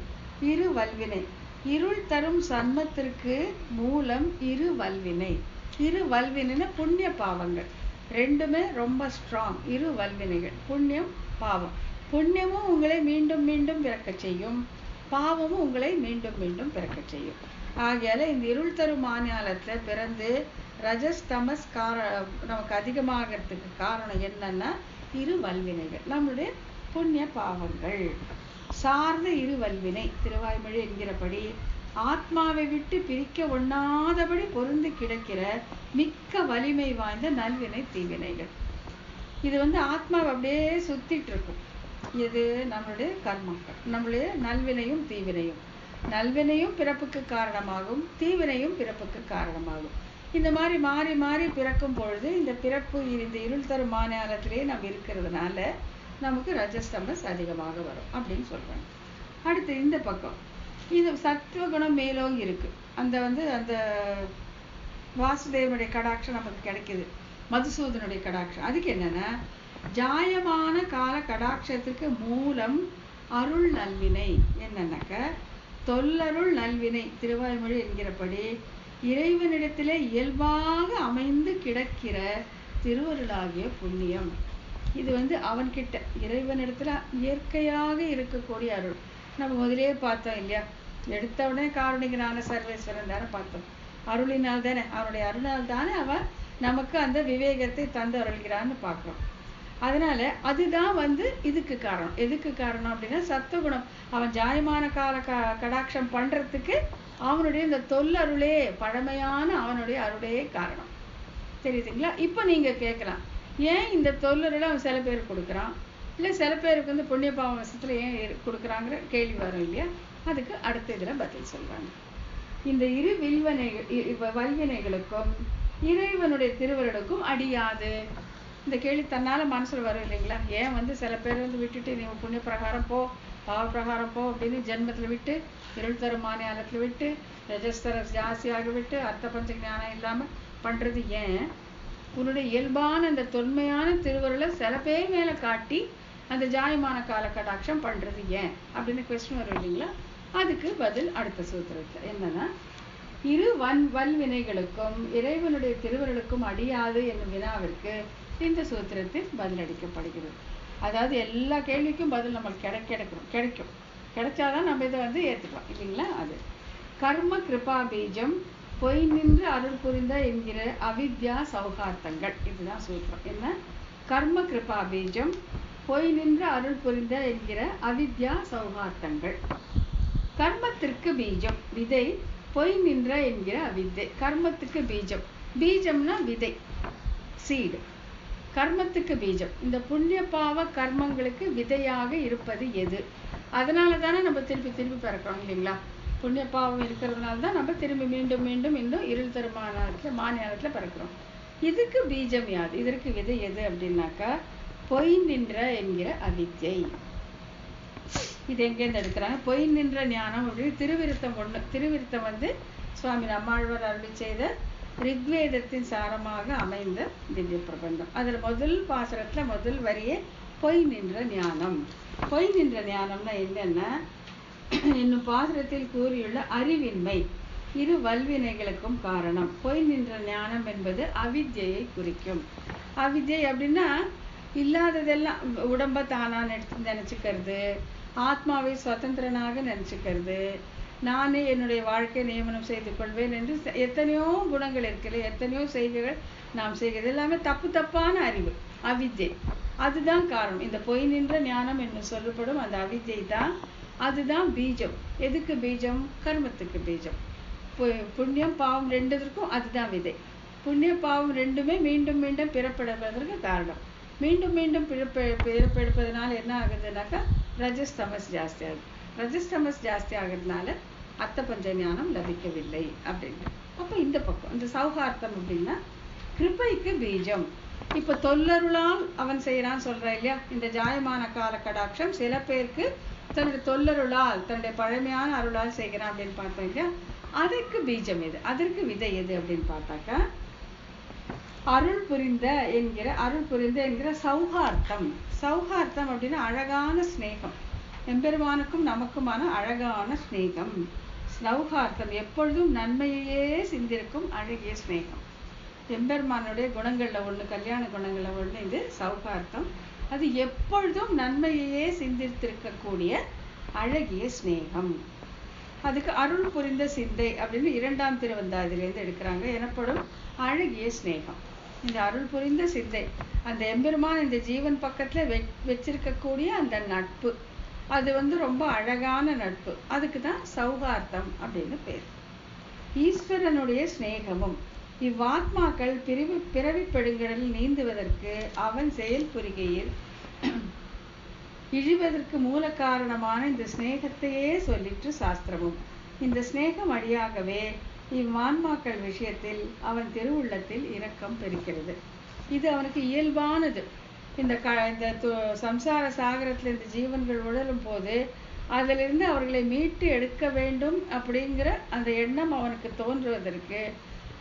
A: இரு வல்வினை. இருள் தரும் சன்மத்திற்கு மூலம் இரு வல்வினை. இரு வல்வினை புண்ணிய பாவங்கள் ரெண்டுமே ரொம்ப ஸ்ட்ராங். இரு வல்வினைகள் புண்ணியம் பாவம். புண்ணியமும் உங்களை மீண்டும் பிறக்க செய்யும், பாவமும் உங்களை மீண்டும் மீண்டும் பிறக்கச் செய்யும். ஆகையால இந்த இருள் தரும் மாநிலத்துல பிறந்து ரஜஸ் தமஸ் நமக்கு அதிகமாகிறதுக்கு காரணம் என்னன்னா இரு வல்வினைகள், நம்மளுடைய புண்ணிய பாவங்கள் சார்ந்த இரு வல்வினை. திருவாய்மொழி என்கிறபடி ஆத்மாவை விட்டு பிரிக்க ஒண்ணாதபடி பொருந்து கிடக்கிற மிக்க வலிமை வாய்ந்த நல்வினை தீவினைகள். இது ஆத்மாவை அப்படியே சுத்திட்டு இருக்கும். இது நம்மளுடைய கர்மங்கள், நம்மளுடைய நல்வினையும் தீவினையும். நல்வினையும் பிறப்புக்கு காரணமாகும், தீவினையும் பிறப்புக்கு காரணமாகும். இந்த மாதிரி மாறி மாறி பிறக்கும் பொழுது இந்த பிறப்பு இந்த இருள் தரும் மாநிலத்திலே நம்ம இருக்கிறதுனால நமக்கு ரஜஸ்தமஸ் அதிகமாக வரும் அப்படின்னு சொல்றாங்க. அடுத்து இந்த பக்கம் இது சத்துவகுணம் மேலோங்கி இருக்கு. அந்த அந்த வாசுதேவனுடைய கடாட்சம் நமக்கு கிடைக்குது, மதுசூதனுடைய கடாட்சம். அதுக்கு என்னன்னா ஜாயமான கால கடாட்சத்துக்கு மூலம் அருள் நல்வினை. என்னன்னாக்க தொல்லருள் நல்வினை. திருவாய்மொழி என்கிறபடி இறைவனிடத்திலே இயல்பாக அமைந்து கிடக்கிற திருவருளாகிய புண்ணியம். இது அவன்கிட்ட இறைவனிடத்துல இயற்கையாக இருக்கக்கூடிய அருள். நம்ம முதலே பார்த்தோம் இல்லையா, எடுத்த உடனே காரணிகனான சர்வேஸ்வரன் தானே பார்த்தோம். அருளினால் தானே, அவனுடைய அருளால் தானே அவன் நமக்கு அந்த விவேகத்தை தந்து அருள்கிறான்னு பார்க்கிறோம். அதனால அதுதான் இதுக்கு காரணம். எதுக்கு காரணம் அப்படின்னா சத்துவகுணம். அவன் ஜாயமான கால கடாட்சம் பண்றதுக்கு அவனுடைய இந்த தொல்லருளே, பழமையான அவனுடைய அருளே காரணம். தெரியுதுங்களா? இப்ப நீங்க கேட்கலாம், ஏன் இந்த தொல்லருளை அவன் சில பேருக்கு கொடுக்குறான், இல்லை சில பேருக்கு புண்ணிய பாவ வசத்துல ஏன் கொடுக்குறாங்கிற கேள்வி வரும் இல்லையா? அதுக்கு அடுத்த இதுல பதில் சொல்றாங்க. இந்த இரு வல்வினைகளுக்கும் இறைவனுடைய திருவருளுக்கும் அடியாது. இந்த கேள்வி தன்னால மனசுல வரும் இல்லைங்களா? ஏன் சில பேர் விட்டுட்டு நீ புண்ணிய பிரகாரம் போ, பாவ பிரகாரம் போ அப்படின்னு ஜென்மத்துல விட்டு, இருள் தரும் மாநிலத்துல விட்டு, ரஜஸ்தர ஜாஸ்தியாக விட்டு, அர்த்த பஞ்ச ஞானம் இல்லாம பண்றது ஏன்? உன்னுடைய இயல்பான அந்த தொன்மையான திருவருளை சில பேர் மேல காட்டி அந்த ஜாயமான கால கடாட்சம் பண்றது ஏன் அப்படின்னு கொஸ்டின் வரும் இல்லைங்களா? அதுக்கு பதில் அடுத்த சூத்திரத்துல என்னன்னா, இரு வல்வினைகளுக்கும் இறைவனுடைய திருவருளுக்கும் அடியாது என்னும் வினாவிற்கு இந்த சூத்திரத்தில் பதில் அளிக்கப்படுகிறது. அதாவது எல்லா கேள்விக்கும் பதில் நம்மளுக்கு கிடைச்சாதான் நம்ம இதை ஏத்துக்கலாம் இல்லைங்களா? அது கர்ம கிருபா பீஜம் பொய் நின்று அருள் புரிந்த என்கிற அவித்யா சௌகார்த்தங்கள். இதுதான் சூத்திரம். என்ன? கர்ம கிருபா பீஜம் பொய் நின்று அருள் புரிந்த என்கிற அவித்யா சௌகார்த்தங்கள். கர்மத்திற்கு பீஜம் விதை, பொய் நின்ற என்கிற அவித்தை. கர்மத்துக்கு பீஜம், பீஜம்னா விதை, சீடு. கர்மத்துக்கு பீஜம், இந்த புண்ணிய பாவ கர்மங்களுக்கு விதையாக இருப்பது எது? அதனால தானே நம்ம திருப்பி திருப்பி பிறக்கிறோம் இல்லைங்களா? புண்ணிய பாவம் இருக்கிறதுனால தான் நம்ம திரும்பி மீண்டும் மீண்டும் இன்னும் இருள் தரும் மாநிலத்துல பிறக்கிறோம். இதுக்கு பீஜம் யாது? இதற்கு விதை எது அப்படின்னாக்கா பொய் நின்ற என்கிற அவித்யை. இது எங்கேருந்து எடுக்கிறாங்க? பொய் நின்ற ஞானம் அப்படின்னு திருவிருத்தம் 1. திருவிருத்தம் சுவாமி நம்மாழ்வார் அருளி செய்த ரிக்வேதத்தின் சாரமாக அமைந்த திவ்ய பிரபந்தம். அதுல முதல் பாசுரத்துல முதல் வரியே பொய் நின்ற ஞானம். பொய் நின்ற ஞானம்னா என்னன்னா, இன்னும் பாசுரத்தில் கூறியுள்ள அறிவின்மை இரு வல்வினைகளுக்கும் காரணம். பொய் நின்ற ஞானம் என்பது அவித்யை குறிக்கும். அவித்யை அப்படின்னா இல்லாததெல்லாம் உடம்ப தானா நினைச்சுக்கிறது, ஆத்மாவை சுதந்திரனாக நினைச்சுக்கிறது, நானே என்னுடைய வாழ்க்கை நியமனம் செய்து கொள்வேன் என்று எத்தனையோ குணங்கள் இருக்கிறது, எத்தனையோ செய்கைகள் நாம் செய்கிறது எல்லாமே தப்பான அறிவு, அவித்யை. அதுதான் காரணம். இந்த பொய் நின்ற ஞானம் என்று சொல்லப்படும் அந்த அவித்யை தான், அதுதான் பீஜம். எதுக்கு பீஜம்? கர்மத்துக்கு பீஜம். புண்ணியம் பாவம் ரெண்டுக்கும் அதுதான் விதை. புண்ணிய பாவம் ரெண்டுமே மீண்டும் மீண்டும் பிறப்பெடுப்பதற்கு காரணம். மீண்டும் மீண்டும் பிறப்பெடுப்பதனால என்ன ஆகுதுனாக்கா ரஜஸ்தமஸ் ஜாஸ்தி ஆகுது. ரஜஸ்தமஸ் ஜாஸ்தி ஆகுறதுனால அர்த்த பஞ்ச ஞானம் லபிக்கவில்லை அப்படின்னு. அப்ப இந்த பக்கம் இந்த சௌகார்த்தம் அப்படின்னா கிருபைக்கு பீஜம். இப்ப தொல்லருளால் அவன் செய்யறான்னு சொல்ற இல்லையா? இந்த ஜாயமான கால கடாட்சம் சில பேருக்கு தன்னுடைய தொல்லருளால் தன்னுடைய பழமையான அருளால் செய்கிறான் அப்படின்னு பார்த்தோம் இல்லையா? அதற்கு பீஜம் எது? அதற்கு விதை எது அப்படின்னு பார்த்தாக்கா அருள் புரிந்த என்கிற சௌகார்த்தம். சௌகார்த்தம் அப்படின்னா அழகான ஸ்நேகம், எம்பெருமானுக்கும் நமக்குமான அழகான ஸ்நேகம். சௌகார்த்தம் எப்பொழுதும் நன்மையே சிந்திருக்கும் அழகிய ஸ்நேகம். எம்பெருமானுடைய குணங்கள்ல ஒண்ணு, கல்யாண குணங்கள்ல ஒண்ணு இது சௌகார்த்தம். அது எப்பொழுதும் நன்மையே சிந்தித்திருக்கக்கூடிய அழகிய ஸ்நேகம். அதுக்கு அருள் புரிந்த சிந்தை அப்படின்னு 2ஆம் திருவந்தாதியிலேருந்து எடுக்கிறாங்க. எனப்படும் அழகிய ஸ்நேகம். இந்த அருள் புரிந்த சிந்தை, அந்த எம்பெருமான் இந்த ஜீவன் பக்கத்துல வச்சிருக்கக்கூடிய அந்த நட்பு, அது ரொம்ப அழகான நட்பு. அதுக்கு தான் சௌகார்த்தம் அப்படின்னு பேர். ஈஸ்வரனுடைய ஸ்நேகமும் இவ்வாத்மாக்கள் பிறவி பெருங்கடலில் நீந்துவதற்கு அவன் செயல் புரிகையில் இழிவதற்கு மூல காரணமான இந்த ஸ்நேகத்தையே சொல்லிற்று சாஸ்திரமும். இந்த ஸ்நேகம் அடியாகவே இவ்வான்மாக்கள் விஷயத்தில் அவன் திருவுள்ளத்தில் இரக்கம் பெறுகிறது. இது அவனுக்கு இயல்பானது. இந்த சம்சார சாகரத்தில் இந்த ஜீவன்கள் உழலும் போது அதிலிருந்து அவர்களை மீட்டு எடுக்க வேண்டும் அப்படிங்கிற அந்த எண்ணம் அவனுக்கு தோன்றுவதற்கு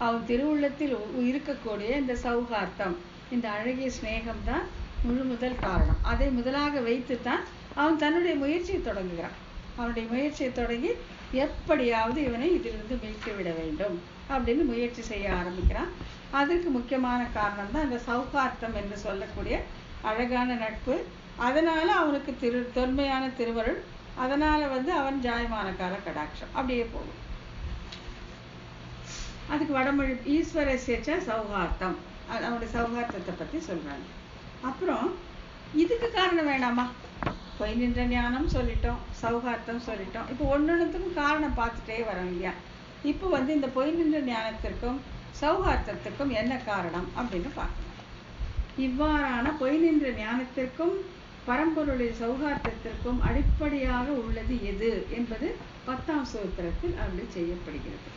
A: அவன் திருவுள்ளத்தில் இருக்கக்கூடிய இந்த சௌகார்த்தம், இந்த அழகிய ஸ்நேகம் தான் முதல் காரணம். அதை முதலாக வைத்துத்தான் அவன் தன்னுடைய முயற்சியை தொடங்குகிறான். அவனுடைய முயற்சியை தொடங்கி எப்படியாவது இவனை இதிலிருந்து மீட்டு விட வேண்டும் அப்படின்னு முயற்சி செய்ய ஆரம்பிக்கிறான். அதற்கு முக்கியமான காரணம் தான் இந்த சௌகார்த்தம் என்று சொல்லக்கூடிய அழகான நட்பு. அதனால அவனுக்கு தொன்மையான திருவருள், அதனால அவன் ஜாயமான கால கடாட்சம் அப்படியே போகும். அதுக்கு வடமொழி ஈஸ்வர சேச்ச சௌகார்த்தம், அவனுடைய சௌகார்த்தத்தை பத்தி சொல்றாங்க. அப்புறம் இதுக்கு காரணம் வேண்டாமா? பொய் நின்ற ஞானம் சொல்லிட்டோம், சௌகார்த்தம் சொல்லிட்டோம். இப்போ ஒன்னொன்னுத்துக்கும் காரணம் பார்த்துட்டே வரோம் இல்லையா? இப்போ இந்த பொய் நின்ற ஞானத்திற்கும் சௌகார்த்தத்துக்கும் என்ன காரணம் அப்படின்னு பார்க்கணும். இவ்வாறான பொய் நின்ற ஞானத்திற்கும் பரம்பொருளுடைய சௌகார்த்தத்திற்கும் அடிப்படையாக உள்ளது எது என்பது 10ஆம் சூத்திரத்தில் அருள் செய்யப்படுகிறது.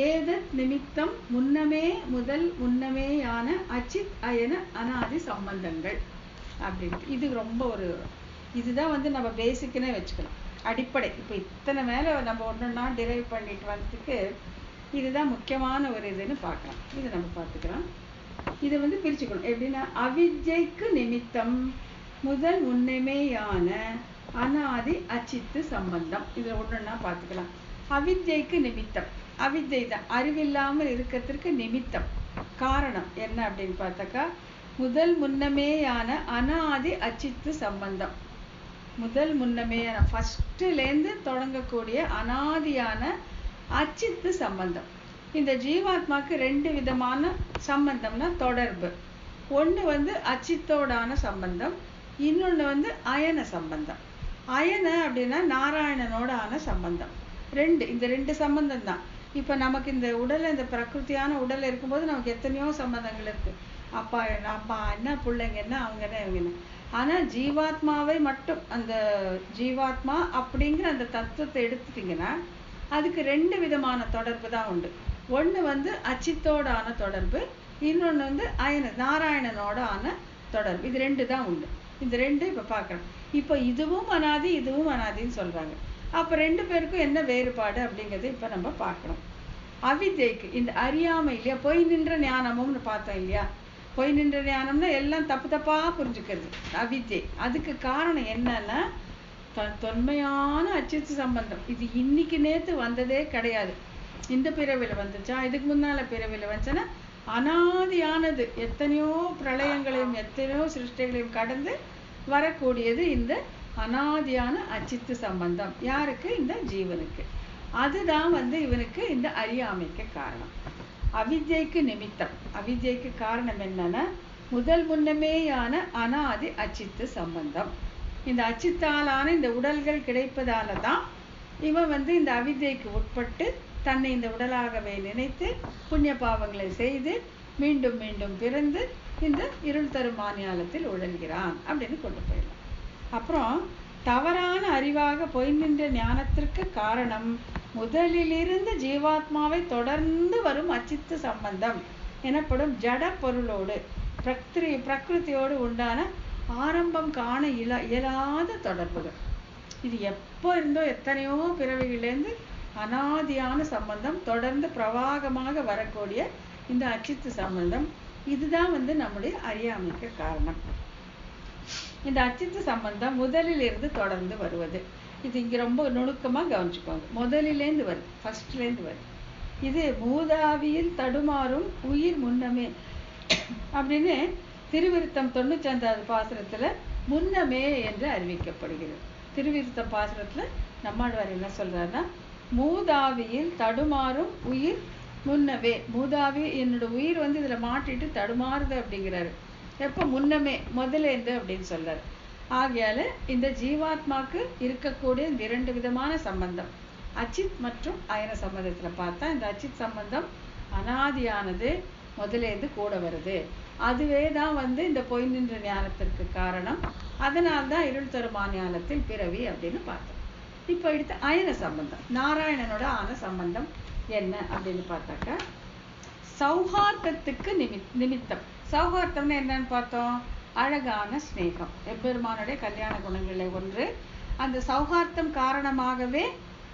A: ஏதத் நிமித்தம் முன்னமே முதல் முன்னமேயான அச்சித் அயன அனாதி சம்பந்தங்கள் அப்படின்ட்டு. இது ரொம்ப இதுதான் நம்ம பேசிக்குன்னே வச்சுக்கலாம், அடிப்படை. இப்போ இத்தனை மேலே நம்ம ஒன்றொன்னா டிரைவ் பண்ணிட்டு வந்ததுக்கு இதுதான் முக்கியமான ஒரு இதுன்னு பார்க்கலாம். இது நம்ம பார்த்துக்கலாம். இதை பிரிச்சுக்கணும். எப்படின்னா, அவித்யைக்கு நிமித்தம் முதல் முன்னமேயான அனாதி அச்சித்து சம்பந்தம். இதில் ஒன்றொன்னா பார்த்துக்கலாம். அவித்யைக்கு நிமித்தம், அவித்யை தான் அறிவில்லாமல் இருக்கிறதுக்கு நிமித்தம், காரணம் என்ன அப்படின்னு பார்த்தாக்கா, முதல் முன்னமேயான அனாதி அச்சித்து சம்பந்தம். முதல் முன்னமேயான ஃபர்ஸ்ட்லேருந்து தொடங்கக்கூடிய அனாதியான அச்சித்து சம்பந்தம். இந்த ஜீவாத்மாக்கு 2 விதமான சம்பந்தம்னா தொடர்பு. ஒன்று அச்சித்தோடான சம்பந்தம், இன்னொன்று அயன சம்பந்தம். அயன அப்படின்னா நாராயணனோட ஆன சம்பந்தம். இந்த 2 சம்பந்தம் தான். இப்போ நமக்கு இந்த உடல், இந்த பிரகிருத்தியான உடல் இருக்கும்போது நமக்கு எத்தனையோ சம்பந்தங்கள் இருக்கு. அப்பா என்ன, பிள்ளைங்க என்ன, அவங்க என்ன, இவங்க என்ன. ஆனால் ஜீவாத்மாவை மட்டும், அந்த ஜீவாத்மா அப்படிங்கிற அந்த தத்துவத்தை எடுத்துட்டிங்கன்னா அதுக்கு 2 விதமான தொடர்பு தான் உண்டு. ஒன்று அச்சித்தோடான தொடர்பு, இன்னொன்று அயன நாராயணனோட ஆன தொடர்பு. இது 2 தான் உண்டு. இந்த 2 இப்போ பார்க்குறோம். இப்போ இதுவும் அனாதி, இதுவும் அனாதின்னு சொல்கிறாங்க. அப்போ 2 பேருக்கும் என்ன வேறுபாடு அப்படிங்கிறது இப்போ நம்ம பார்க்கணும். அவித்யைக்கு இந்த அறியாமை இல்லையா, பொய் நின்ற ஞானமும்னு பார்த்தோம் இல்லையா. பொய் நின்ற ஞானம்னா எல்லாம் தப்பாக புரிஞ்சுக்கிறது அவித்யை. அதுக்கு காரணம் என்னன்னா, தொன்மையான அச்சித்து சம்பந்தம். இது இன்னைக்கு நேற்று வந்ததே கிடையாது. இந்த பிறவில வந்துச்சா, இதுக்கு முன்னால பிறவில வந்துச்சுன்னா அனாதியானது. எத்தனையோ பிரளயங்களையும் எத்தனையோ சிருஷ்டிகளையும் கடந்து வரக்கூடியது இந்த அனாதியான அச்சித்து சம்பந்தம். யாருக்கு? இந்த ஜீவனுக்கு. அதுதான் இவனுக்கு இந்த அறியாமைக்கு காரணம். அவித்யைக்கு நிமித்தம், அவித்யைக்கு காரணம் என்னன்னா, முதல் முன்னமேயான அனாதி அச்சித்து சம்பந்தம். இந்த அச்சித்தாலான இந்த உடல்கள் கிடைப்பதால தான் இவன் இந்த அவித்யைக்கு உட்பட்டு தன்னை இந்த உடலாகவே நினைத்து புண்ணிய பாவங்களை செய்து மீண்டும் மீண்டும் பிறந்து இந்த இருள் தரும் மாநிலத்தில் உழல்கிறான் அப்படின்னு கொண்டு போயிடலாம். அப்புறம் தவறான அறிவாக பொய் நின்ற ஞானத்திற்கு காரணம் முதலிலிருந்து ஜீவாத்மாவை தொடர்ந்து வரும் அச்சித்து சம்பந்தம் எனப்படும் ஜட பொருளோடு பிரகிருதியோடு உண்டான ஆரம்பம் காண இயலாத தொடர்புகள். இது எப்போ இருந்தோ எத்தனையோ பிறவிகளிலிருந்து அனாதியான சம்பந்தம் தொடர்ந்து பிரவாகமாக வரக்கூடிய இந்த அச்சித்து சம்பந்தம். இதுதான் நம்முடைய அறியாமைக்கு காரணம். இந்த அச்சித்து சம்பந்தம் முதலிலிருந்து தொடர்ந்து வருவது. இது இங்க ரொம்ப நுணுக்கமா கவனிச்சுக்கோங்க. முதலிலேருந்து வருது, ஃபர்ஸ்ட்லேருந்து வருது. இது மூதாவியில் தடுமாறும் உயிர் முன்னமே அப்படின்னு திருவிருத்தம் 95வது பாசுரத்துல முன்னமே என்று அறிவிக்கப்படுகிறது. திருவிருத்த பாசுரத்துல நம்மாழ்வார் என்ன சொல்றாருன்னா, மூதாவியில் தடுமாறும் உயிர் முன்னவே. மூதாவி என்னோட உயிர் வந்து இதுல மாட்டிட்டு தடுமாறுது அப்படிங்கிறாரு. எப்ப? முன்னமே, முதலேந்து அப்படின்னு சொல்றாரு. ஆகையால இந்த ஜீவாத்மாக்கு இருக்கக்கூடிய இந்த 2 விதமான சம்பந்தம், அச்சித் மற்றும் அயன சம்பந்தத்துல பார்த்தா இந்த அச்சித் சம்பந்தம் அனாதியானது, முதலேந்து கூட வருது. அதுவே தான் வந்து இந்த பொய் நின்ற ஞானத்திற்கு காரணம். அதனால்தான் இருள் தருமா ஞானத்தில் பிறவி அப்படின்னு பார்த்தோம். இப்போ எடுத்து அயன சம்பந்தம், நாராயணனோட ஆன சம்பந்தம் என்ன அப்படின்னு பார்த்தாக்கா, சௌஹார்த்தத்துக்கு நிமித்தம். சௌஹார்த்தம்னு என்னன்னு பார்த்தோம்? அழகான ஸ்நேகம், எம்பெருமானுடைய கல்யாண குணங்களை ஒன்று. அந்த சௌஹார்த்தம் காரணமாகவே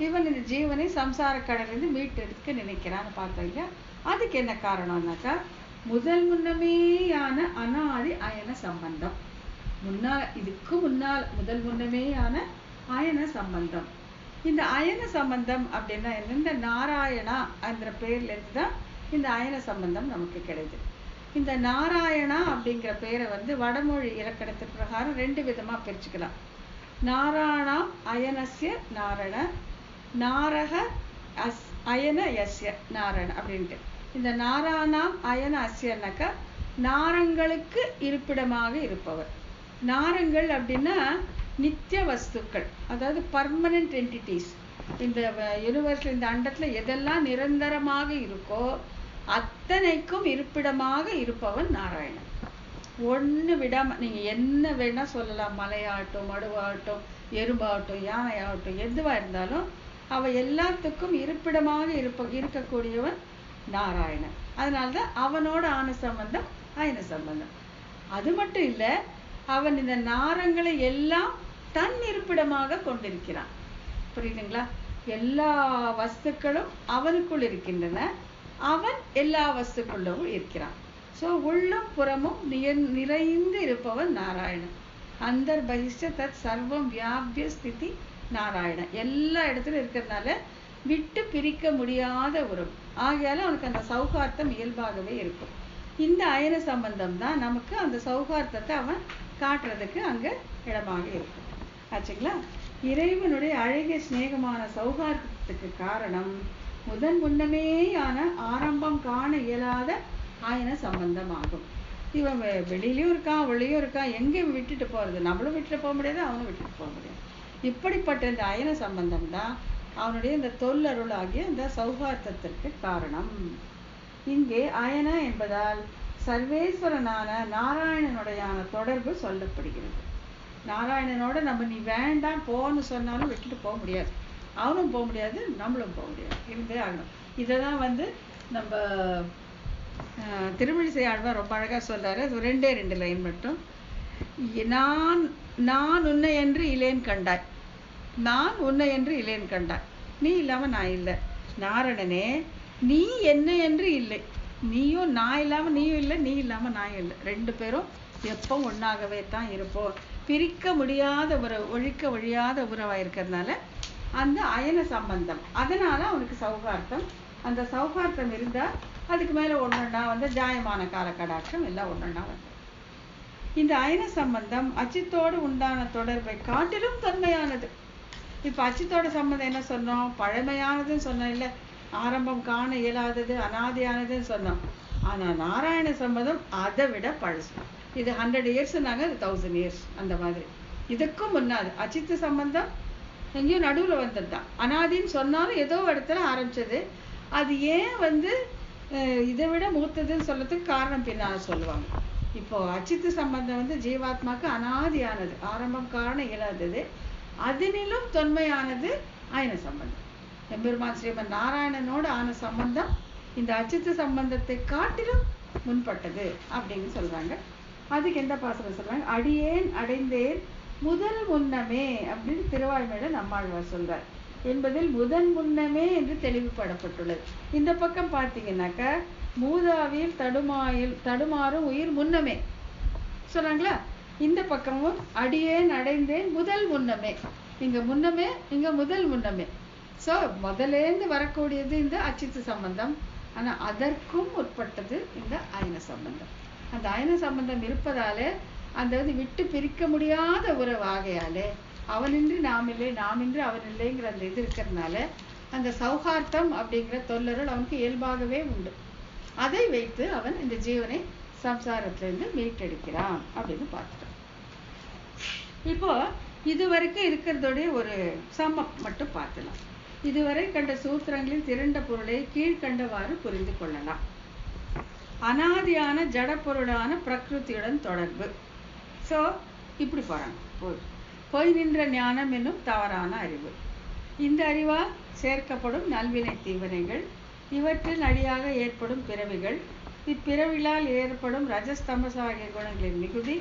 A: இவன் இந்த ஜீவனை சம்சார கடலிருந்து மீட்டெடுக்க நினைக்கிறான்னு பார்த்தோம் இல்லையா? அதுக்கு என்ன காரணம்னாக்கா, முன்னமேயான அனாதி அயன சம்பந்தம். இதுக்கு முன்னால் முன்னமேயான அயன சம்பந்தம். இந்த அயன சம்பந்தம் அப்படின்னா என்ன? இந்த நாராயணா என்ற பேர்ல இருந்து தான் இந்த அயன சம்பந்தம் நமக்கு கிடைக்குது. இந்த நாராயணா அப்படிங்கிற பேரை வந்து வடமொழி இலக்கணத்து பிரகாரம் 2 விதமா பிரிச்சுக்கலாம். நாராயணா அயனஸ்ய நாரண, நாரக அயன யஸ்ய நாரண அப்படின்ட்டு. இந்த நாராயணாம் அயன அஸ்யனாக்கா நாரங்களுக்கு இருப்பிடமாக இருப்பவர். நாரங்கள் அப்படின்னா நித்திய வஸ்துக்கள், அதாவது பர்மனன்ட் என்டிட்டிஸ். இந்த யூனிவர்ஸ்ல, இந்த அண்டத்துல எதெல்லாம் நிரந்தரமாக இருக்கோ அத்தனைக்கும் இருப்பிடமாக இருப்பவன் நாராயணன். ஒண்ணு விடாம நீங்க என்ன வேணா சொல்லலாம், மலையாகட்டும், மடுவாகட்டும், எறும்பாகட்டும், யானையாகட்டும், எதுவா இருந்தாலும் அவ எல்லாத்துக்கும் இருப்பிடமாக இருக்கக்கூடியவன் நாராயணன். அதனால்தான் அவனோட ஆன சம்பந்தம் அயன சம்பந்தம். அது மட்டும் இல்ல, அவன் இந்த நாரங்களை எல்லாம் தன் இருப்பிடமாக கொண்டிருக்கிறான். புரியுதுங்களா? எல்லா வஸ்துக்களும் அவனுக்குள் இருக்கின்றன, அவன் எல்லா வஸ்துக்குள்ளும் இருக்கிறான். சோ உள்ளும் புறமும் நிறைந்து இருப்பவன் நாராயணன். அந்தர் பகிஷ்ட தத் சர்வம் வியாபிய ஸ்திதி நாராயணன். எல்லா இடத்துலயும் இருக்கிறதுனால விட்டு பிரிக்க முடியாத உறவு. ஆகையால அவனுக்கு அந்த சௌகார்த்தம் இயல்பாகவே இருக்கும். இந்த அயன சம்பந்தம் தான் நமக்கு அந்த சௌகார்த்தத்தை அவன் காட்டுறதுக்கு அங்க இடமாக இருக்கும். ஆச்சுங்களா? இறைவனுடைய அழகிய சிநேகமான சௌகார்த்தத்துக்கு காரணம் முன்னமேயான ஆரம்பம் காண இயலாத அயன சம்பந்தம் ஆகும். இவன் வெளியிலயும் இருக்கான், வெளியும் இருக்கான், எங்கேயும் விட்டுட்டு போறது? நம்மளும் விட்டுட்டு போக முடியாது, அவனும் விட்டுட்டு போக முடியாது. இப்படிப்பட்ட இந்த அயன சம்பந்தம் தான் அவனுடைய இந்த தொல்லருள் ஆகிய இந்த சௌகார்த்தத்திற்கு காரணம். இங்கே அயன என்பதால் சர்வேஸ்வரனான நாராயணனுடையான தொடர்பு சொல்லப்படுகிறது. நாராயணனோட நம்ம நீ வேண்டாம் போன்னு சொன்னாலும் விட்டுட்டு போக முடியாது, அவனும் போக முடியாது, நம்மளும் போக முடியாது, இருந்தே ஆகணும். இததான் வந்து நம்ம திருமழிசை ஆழ்வார் ரொம்ப அழகா சொல்றாரு. அது 2 லைன் மட்டும். நான் உன்னை என்று இலேன் கண்டாய், நான் உன்னை என்று இலேன் கண்டாய், நீ இல்லாம நான் இல்லை. நாரணனே, நீ என்ன என்று இல்லை, நீயும் நான் இல்லாம நீயும் இல்லை, நீ இல்லாம நான் இல்லை. 2 பேரும் எப்போ ஒன்னாகவே தான் இருப்போம். பிரிக்க முடியாத உறவு, ஒழிக்க ஒழியாத உறவா இருக்கிறதுனால அந்த அயன சம்பந்தம். அதனால அவனுக்கு சௌகார்த்தம். அந்த சௌகார்த்தம் இருந்தா அதுக்கு மேல ஒன்னொன்னா வந்து ஜாயமான காலக்கடாட்சம் எல்லாம் ஒன்னொன்னா வந்து. இந்த அயன சம்பந்தம் அச்சித்தோடு உண்டான தொடர்பை காட்டிலும் தொன்மையானது. இப்ப அச்சித்தோட சம்பந்தம் என்ன சொன்னோம்? பழமையானதுன்னு சொன்னோம் இல்ல, ஆரம்பம் காண இயலாதது, அனாதியானதுன்னு சொன்னோம். ஆனா நாராயண சம்பந்தம் அதை விட பழசு. இது 100 இயர்ஸ்னாங்க, அது 1000 இயர்ஸ் அந்த மாதிரி. இதுக்கும் முன்னாது அச்சித்து சம்பந்தம் எங்கேயும் நடுவுல வந்துட்டான். அனாதின்னு சொன்னாலும் ஏதோ இடத்துல ஆரம்பிச்சது. அது ஏன் வந்து இதை விட மூத்ததுன்னு சொல்றதுக்கு காரணம் பின்னால சொல்லுவாங்க. இப்போ அச்சித்து சம்பந்தம் வந்து ஜீவாத்மாக்கு அனாதியானது, ஆரம்பம் காண இயலாதது. அதனிலும் தொன்மையானது அயன சம்பந்தம். எம்பெருமான் ஸ்ரீமன் நாராயணனோட ஆன சம்பந்தம் இந்த அச்சித்து சம்பந்தத்தை காட்டிலும் முன்பட்டது அப்படின்னு சொல்றாங்க. அதுக்கு எந்த பாசுரம் சொல்றாங்க? அடியேன் அடைந்தேன் முதல் முன்னமே அப்படின்னு திருவாய்மொழியில நம்மாழ்வார் சொல்றார் என்பதில் முன்னமே என்று தெளிவுபடப்பட்டுள்ளது. இந்த பக்கம் பார்த்தீங்கன்னாக்க மூதாவியில் தடுமாறும் உயிர் முன்னமே சொன்னாங்களா? இந்த பக்கமும் அடியேன் அடைந்தேன் முதல் முன்னமே. இங்க முன்னமே, இங்க முதல் முன்னமே. சோ முதலேந்து வரக்கூடியது இந்த அச்சித்து சம்பந்தம். ஆனா அதற்கும் உட்பட்டது இந்த அயன சம்பந்தம். அந்த அயன சம்பந்தம் இருப்பதாலே அந்த விட்டு பிரிக்க முடியாத உறவு ஆகையாலே அவனின்றி நாம் இல்லை, நாமின்றி அவன் இல்லைங்கிற அந்த இது இருக்கிறதுனால அந்த சௌஹார்த்தம் அப்படிங்கிற தொல்லருள் அவனுக்கு இயல்பாகவே உண்டு. அதை வைத்து அவன் இந்த ஜீவனை சம்சாரத்திலிருந்து மீட்டெடுக்கிறான் அப்படின்னு பார்த்துட்டான். இப்போ இதுவரைக்கும் இருக்கிறதோடைய ஒரு சம்மம் மட்டும் பார்க்கலாம். இதுவரை கண்ட சூத்திரங்களில் திரண்ட பொருளை கீழ்கண்டவாறு புரிந்து கொள்ளலாம். அனாதியான ஜட பொருளான பிரகிருதியுடன் தொடர்பு. ஸோ இப்படி போறாங்க. பொய் நின்ற ஞானம் என்னும் தவறான அறிவு. இந்த அறிவால் சேர்க்கப்படும் நல்வினை தீவினைகள், இவற்றில் அடியாக ஏற்படும் பிறவிகள், இப்பிறவிகளால் ஏற்படும் ரஜஸ்தமச ஆகிய குணங்களின் மிகுதி,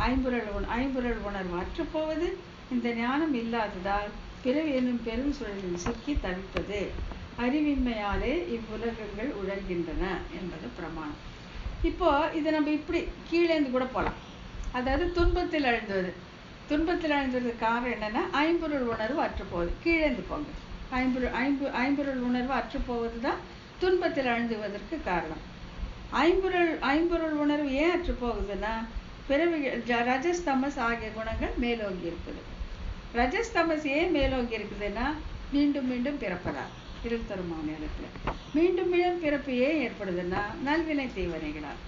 A: ஐம்பொருள் உணர்வு அற்றுப்போவது, இந்த ஞானம் இல்லாததால் பிறவி என்னும் பெரும் சூழலில் சிக்கி தவிப்பது, அறிவின்மையாலே இவ்வுலகங்கள் உழல்கின்றன என்பது பிரமாணம். இப்போ இதை நம்ம இப்படி கீழேந்து கூட போகலாம். அதாவது துன்பத்தில் அழுந்துவது. துன்பத்தில் அழுந்ததுக்கு காரணம் என்னன்னா ஐம்பொருள் உணர்வு அற்றுப்போகுது. கீழேந்து போங்க. ஐம்பொருள் உணர்வு அற்றுப்போவது தான் துன்பத்தில் அழுந்துவதற்கு காரணம். ஐம்பொருள் உணர்வு ஏன் அற்று போகுதுன்னா பிறவி ரஜஸ்தமஸ் ஆகிய குணங்கள் மேலோங்கி இருக்குது. ரஜஸ்தமஸ் ஏன் மேலோங்கி இருக்குதுன்னா மீண்டும் மீண்டும் பிறப்பதால் இருத்தருமான நேரத்தில் மீண்டும் மீண்டும் பிறப்பு ஏன் ஏற்படுதுன்னா நல்வினை தீவனைகளால்.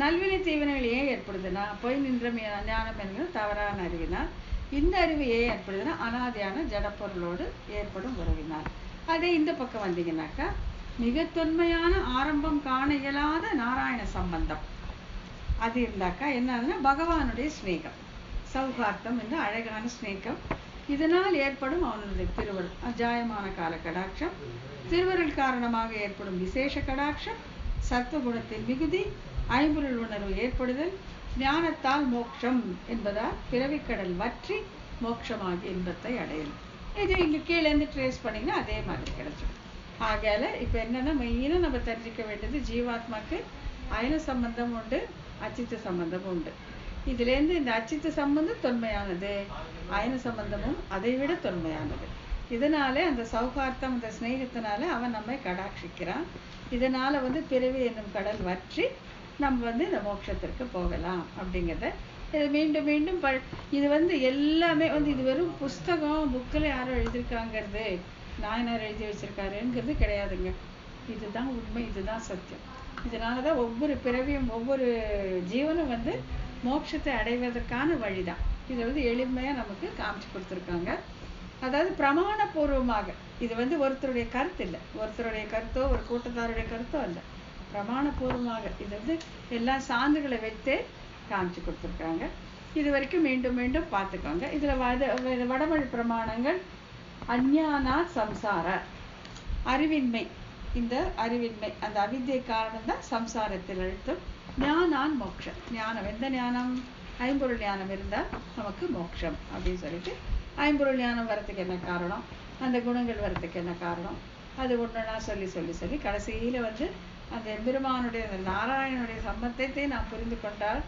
A: நல்வினை தீவனைகள் ஏன் ஏற்படுதுன்னா பொய் நின்ற ஞானம் என்கிற தவறான அறிவினால். இந்த அறிவு ஏன் ஏற்படுதுன்னா அனாதியான ஜடப்பொருளோடு ஏற்படும் உறவினால். அதே இந்த பக்கம் வந்தீங்கன்னாக்கா மிக தொன்மையான ஆரம்பம் காண இயலாத நாராயண சம்பந்தம் அது இருந்தாக்கா என்னன்னா பகவானுடைய ஸ்நேகம், சௌகார்த்தம் என்ற அழகான ஸ்நேகம். இதனால் ஏற்படும் அவனுடைய திருவருள் அஜாயமான கால கடாட்சம், திருவருள் காரணமாக ஏற்படும் விசேஷ கடாட்சம், சத்துவகுணத்தின் மிகுதி, ஐம்பொருள் உணர்வு ஏற்படுதல், ஞானத்தால் மோட்சம் என்பதால் பிறவிக்கடல் வற்றி மோட்சமாகிய இன்பத்தை அடையலாம். இது இங்கே கீழேருந்து ட்ரேஸ் பண்ணிங்கன்னா அதே மாதிரி கிடைச்சிடும். ஆகையால இப்போ என்னன்னா மெயினாக நம்ம தெரிஞ்சிக்க வேண்டியது ஜீவாத்மாக்கு அயன சம்பந்தம் உண்டு, அச்சித்த சம்பந்தம் உண்டு. இதுலேருந்து இந்த அச்சித்த சம்பந்தம் தொன்மையானது, அயன சம்பந்தமும் அதை விட தொன்மையானது. இதனாலே அந்த சௌகார்த்தம் அந்த ஸ்நேகத்தினால அவன் நம்மை கடாட்சிக்கிறான். இதனால பிறவி என்னும் கடல் வற்றி நம்ம இந்த மோட்சத்திற்கு போகலாம் அப்படிங்கிறத இது மீண்டும் மீண்டும் இது எல்லாமே இது வெறும் புஸ்தகம் புக்கில் யாரும் எழுதியிருக்காங்கிறது நாயனார் எழுதி வச்சிருக்காருங்கிறது கிடையாதுங்க. இதுதான் உண்மை, இதுதான் சத்தியம். இதனாலதான் ஒவ்வொரு பிறவியும் ஒவ்வொரு ஜீவனும் மோட்சத்தை அடைவதற்கான வழிதான். இதை எளிமையா நமக்கு காமிச்சு கொடுத்துருக்காங்க. அதாவது பிரமாணபூர்வமாக இது ஒருத்தருடைய கருத்து இல்லை, ஒருத்தருடைய கருத்தோ ஒரு கூட்டத்தாருடைய கருத்தோ இல்லை. பிரமாணபூர்வமாக இது எல்லா சான்றுகளை வைத்தே காமிச்சு கொடுத்துருக்காங்க. இது வரைக்கும் மீண்டும் மீண்டும் பார்த்துக்கோங்க. இதுல வடமொழி பிரமாணங்கள் அஞ்ஞானா சம்சார அறிவின்மை, இந்த அறிவின்மை அந்த அவித்யை காரணம் தான் சம்சாரத்தில் அழுத்தம். ஞானான் மோட்சம், ஞானம் எந்த ஞானம்? ஐம்பொருள் ஞானம் இருந்தால் நமக்கு மோட்சம் அப்படின்னு சொல்லிட்டு ஐம்பொருள் ஞானம் வரத்துக்கு என்ன காரணம், அந்த குணங்கள் வரத்துக்கு என்ன காரணம், அது ஒன்றுனா சொல்லி சொல்லி சொல்லி கடைசியில் அந்த எம்பெருமானுடைய அந்த நாராயணனுடைய சம்பந்தத்தை நாம் புரிந்து கொண்டால்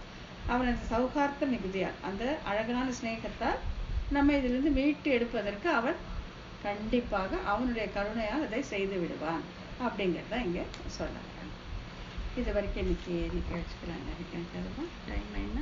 A: அவன் அந்த சௌகார்த்த மிகுதியால் அந்த அழகான ஸ்நேகத்தால் நம்ம இதிலிருந்து மீட்டு எடுப்பதற்கு அவன் கண்டிப்பாக அவனுடைய கருணையால் அதை செய்து விடுவான் அப்படிங்கிறத இங்கே சொல்றாங்க. இது வரைக்கும் இன்னைக்கு வச்சுக்கலாம் நினைக்கிறேன். டைம் என்ன?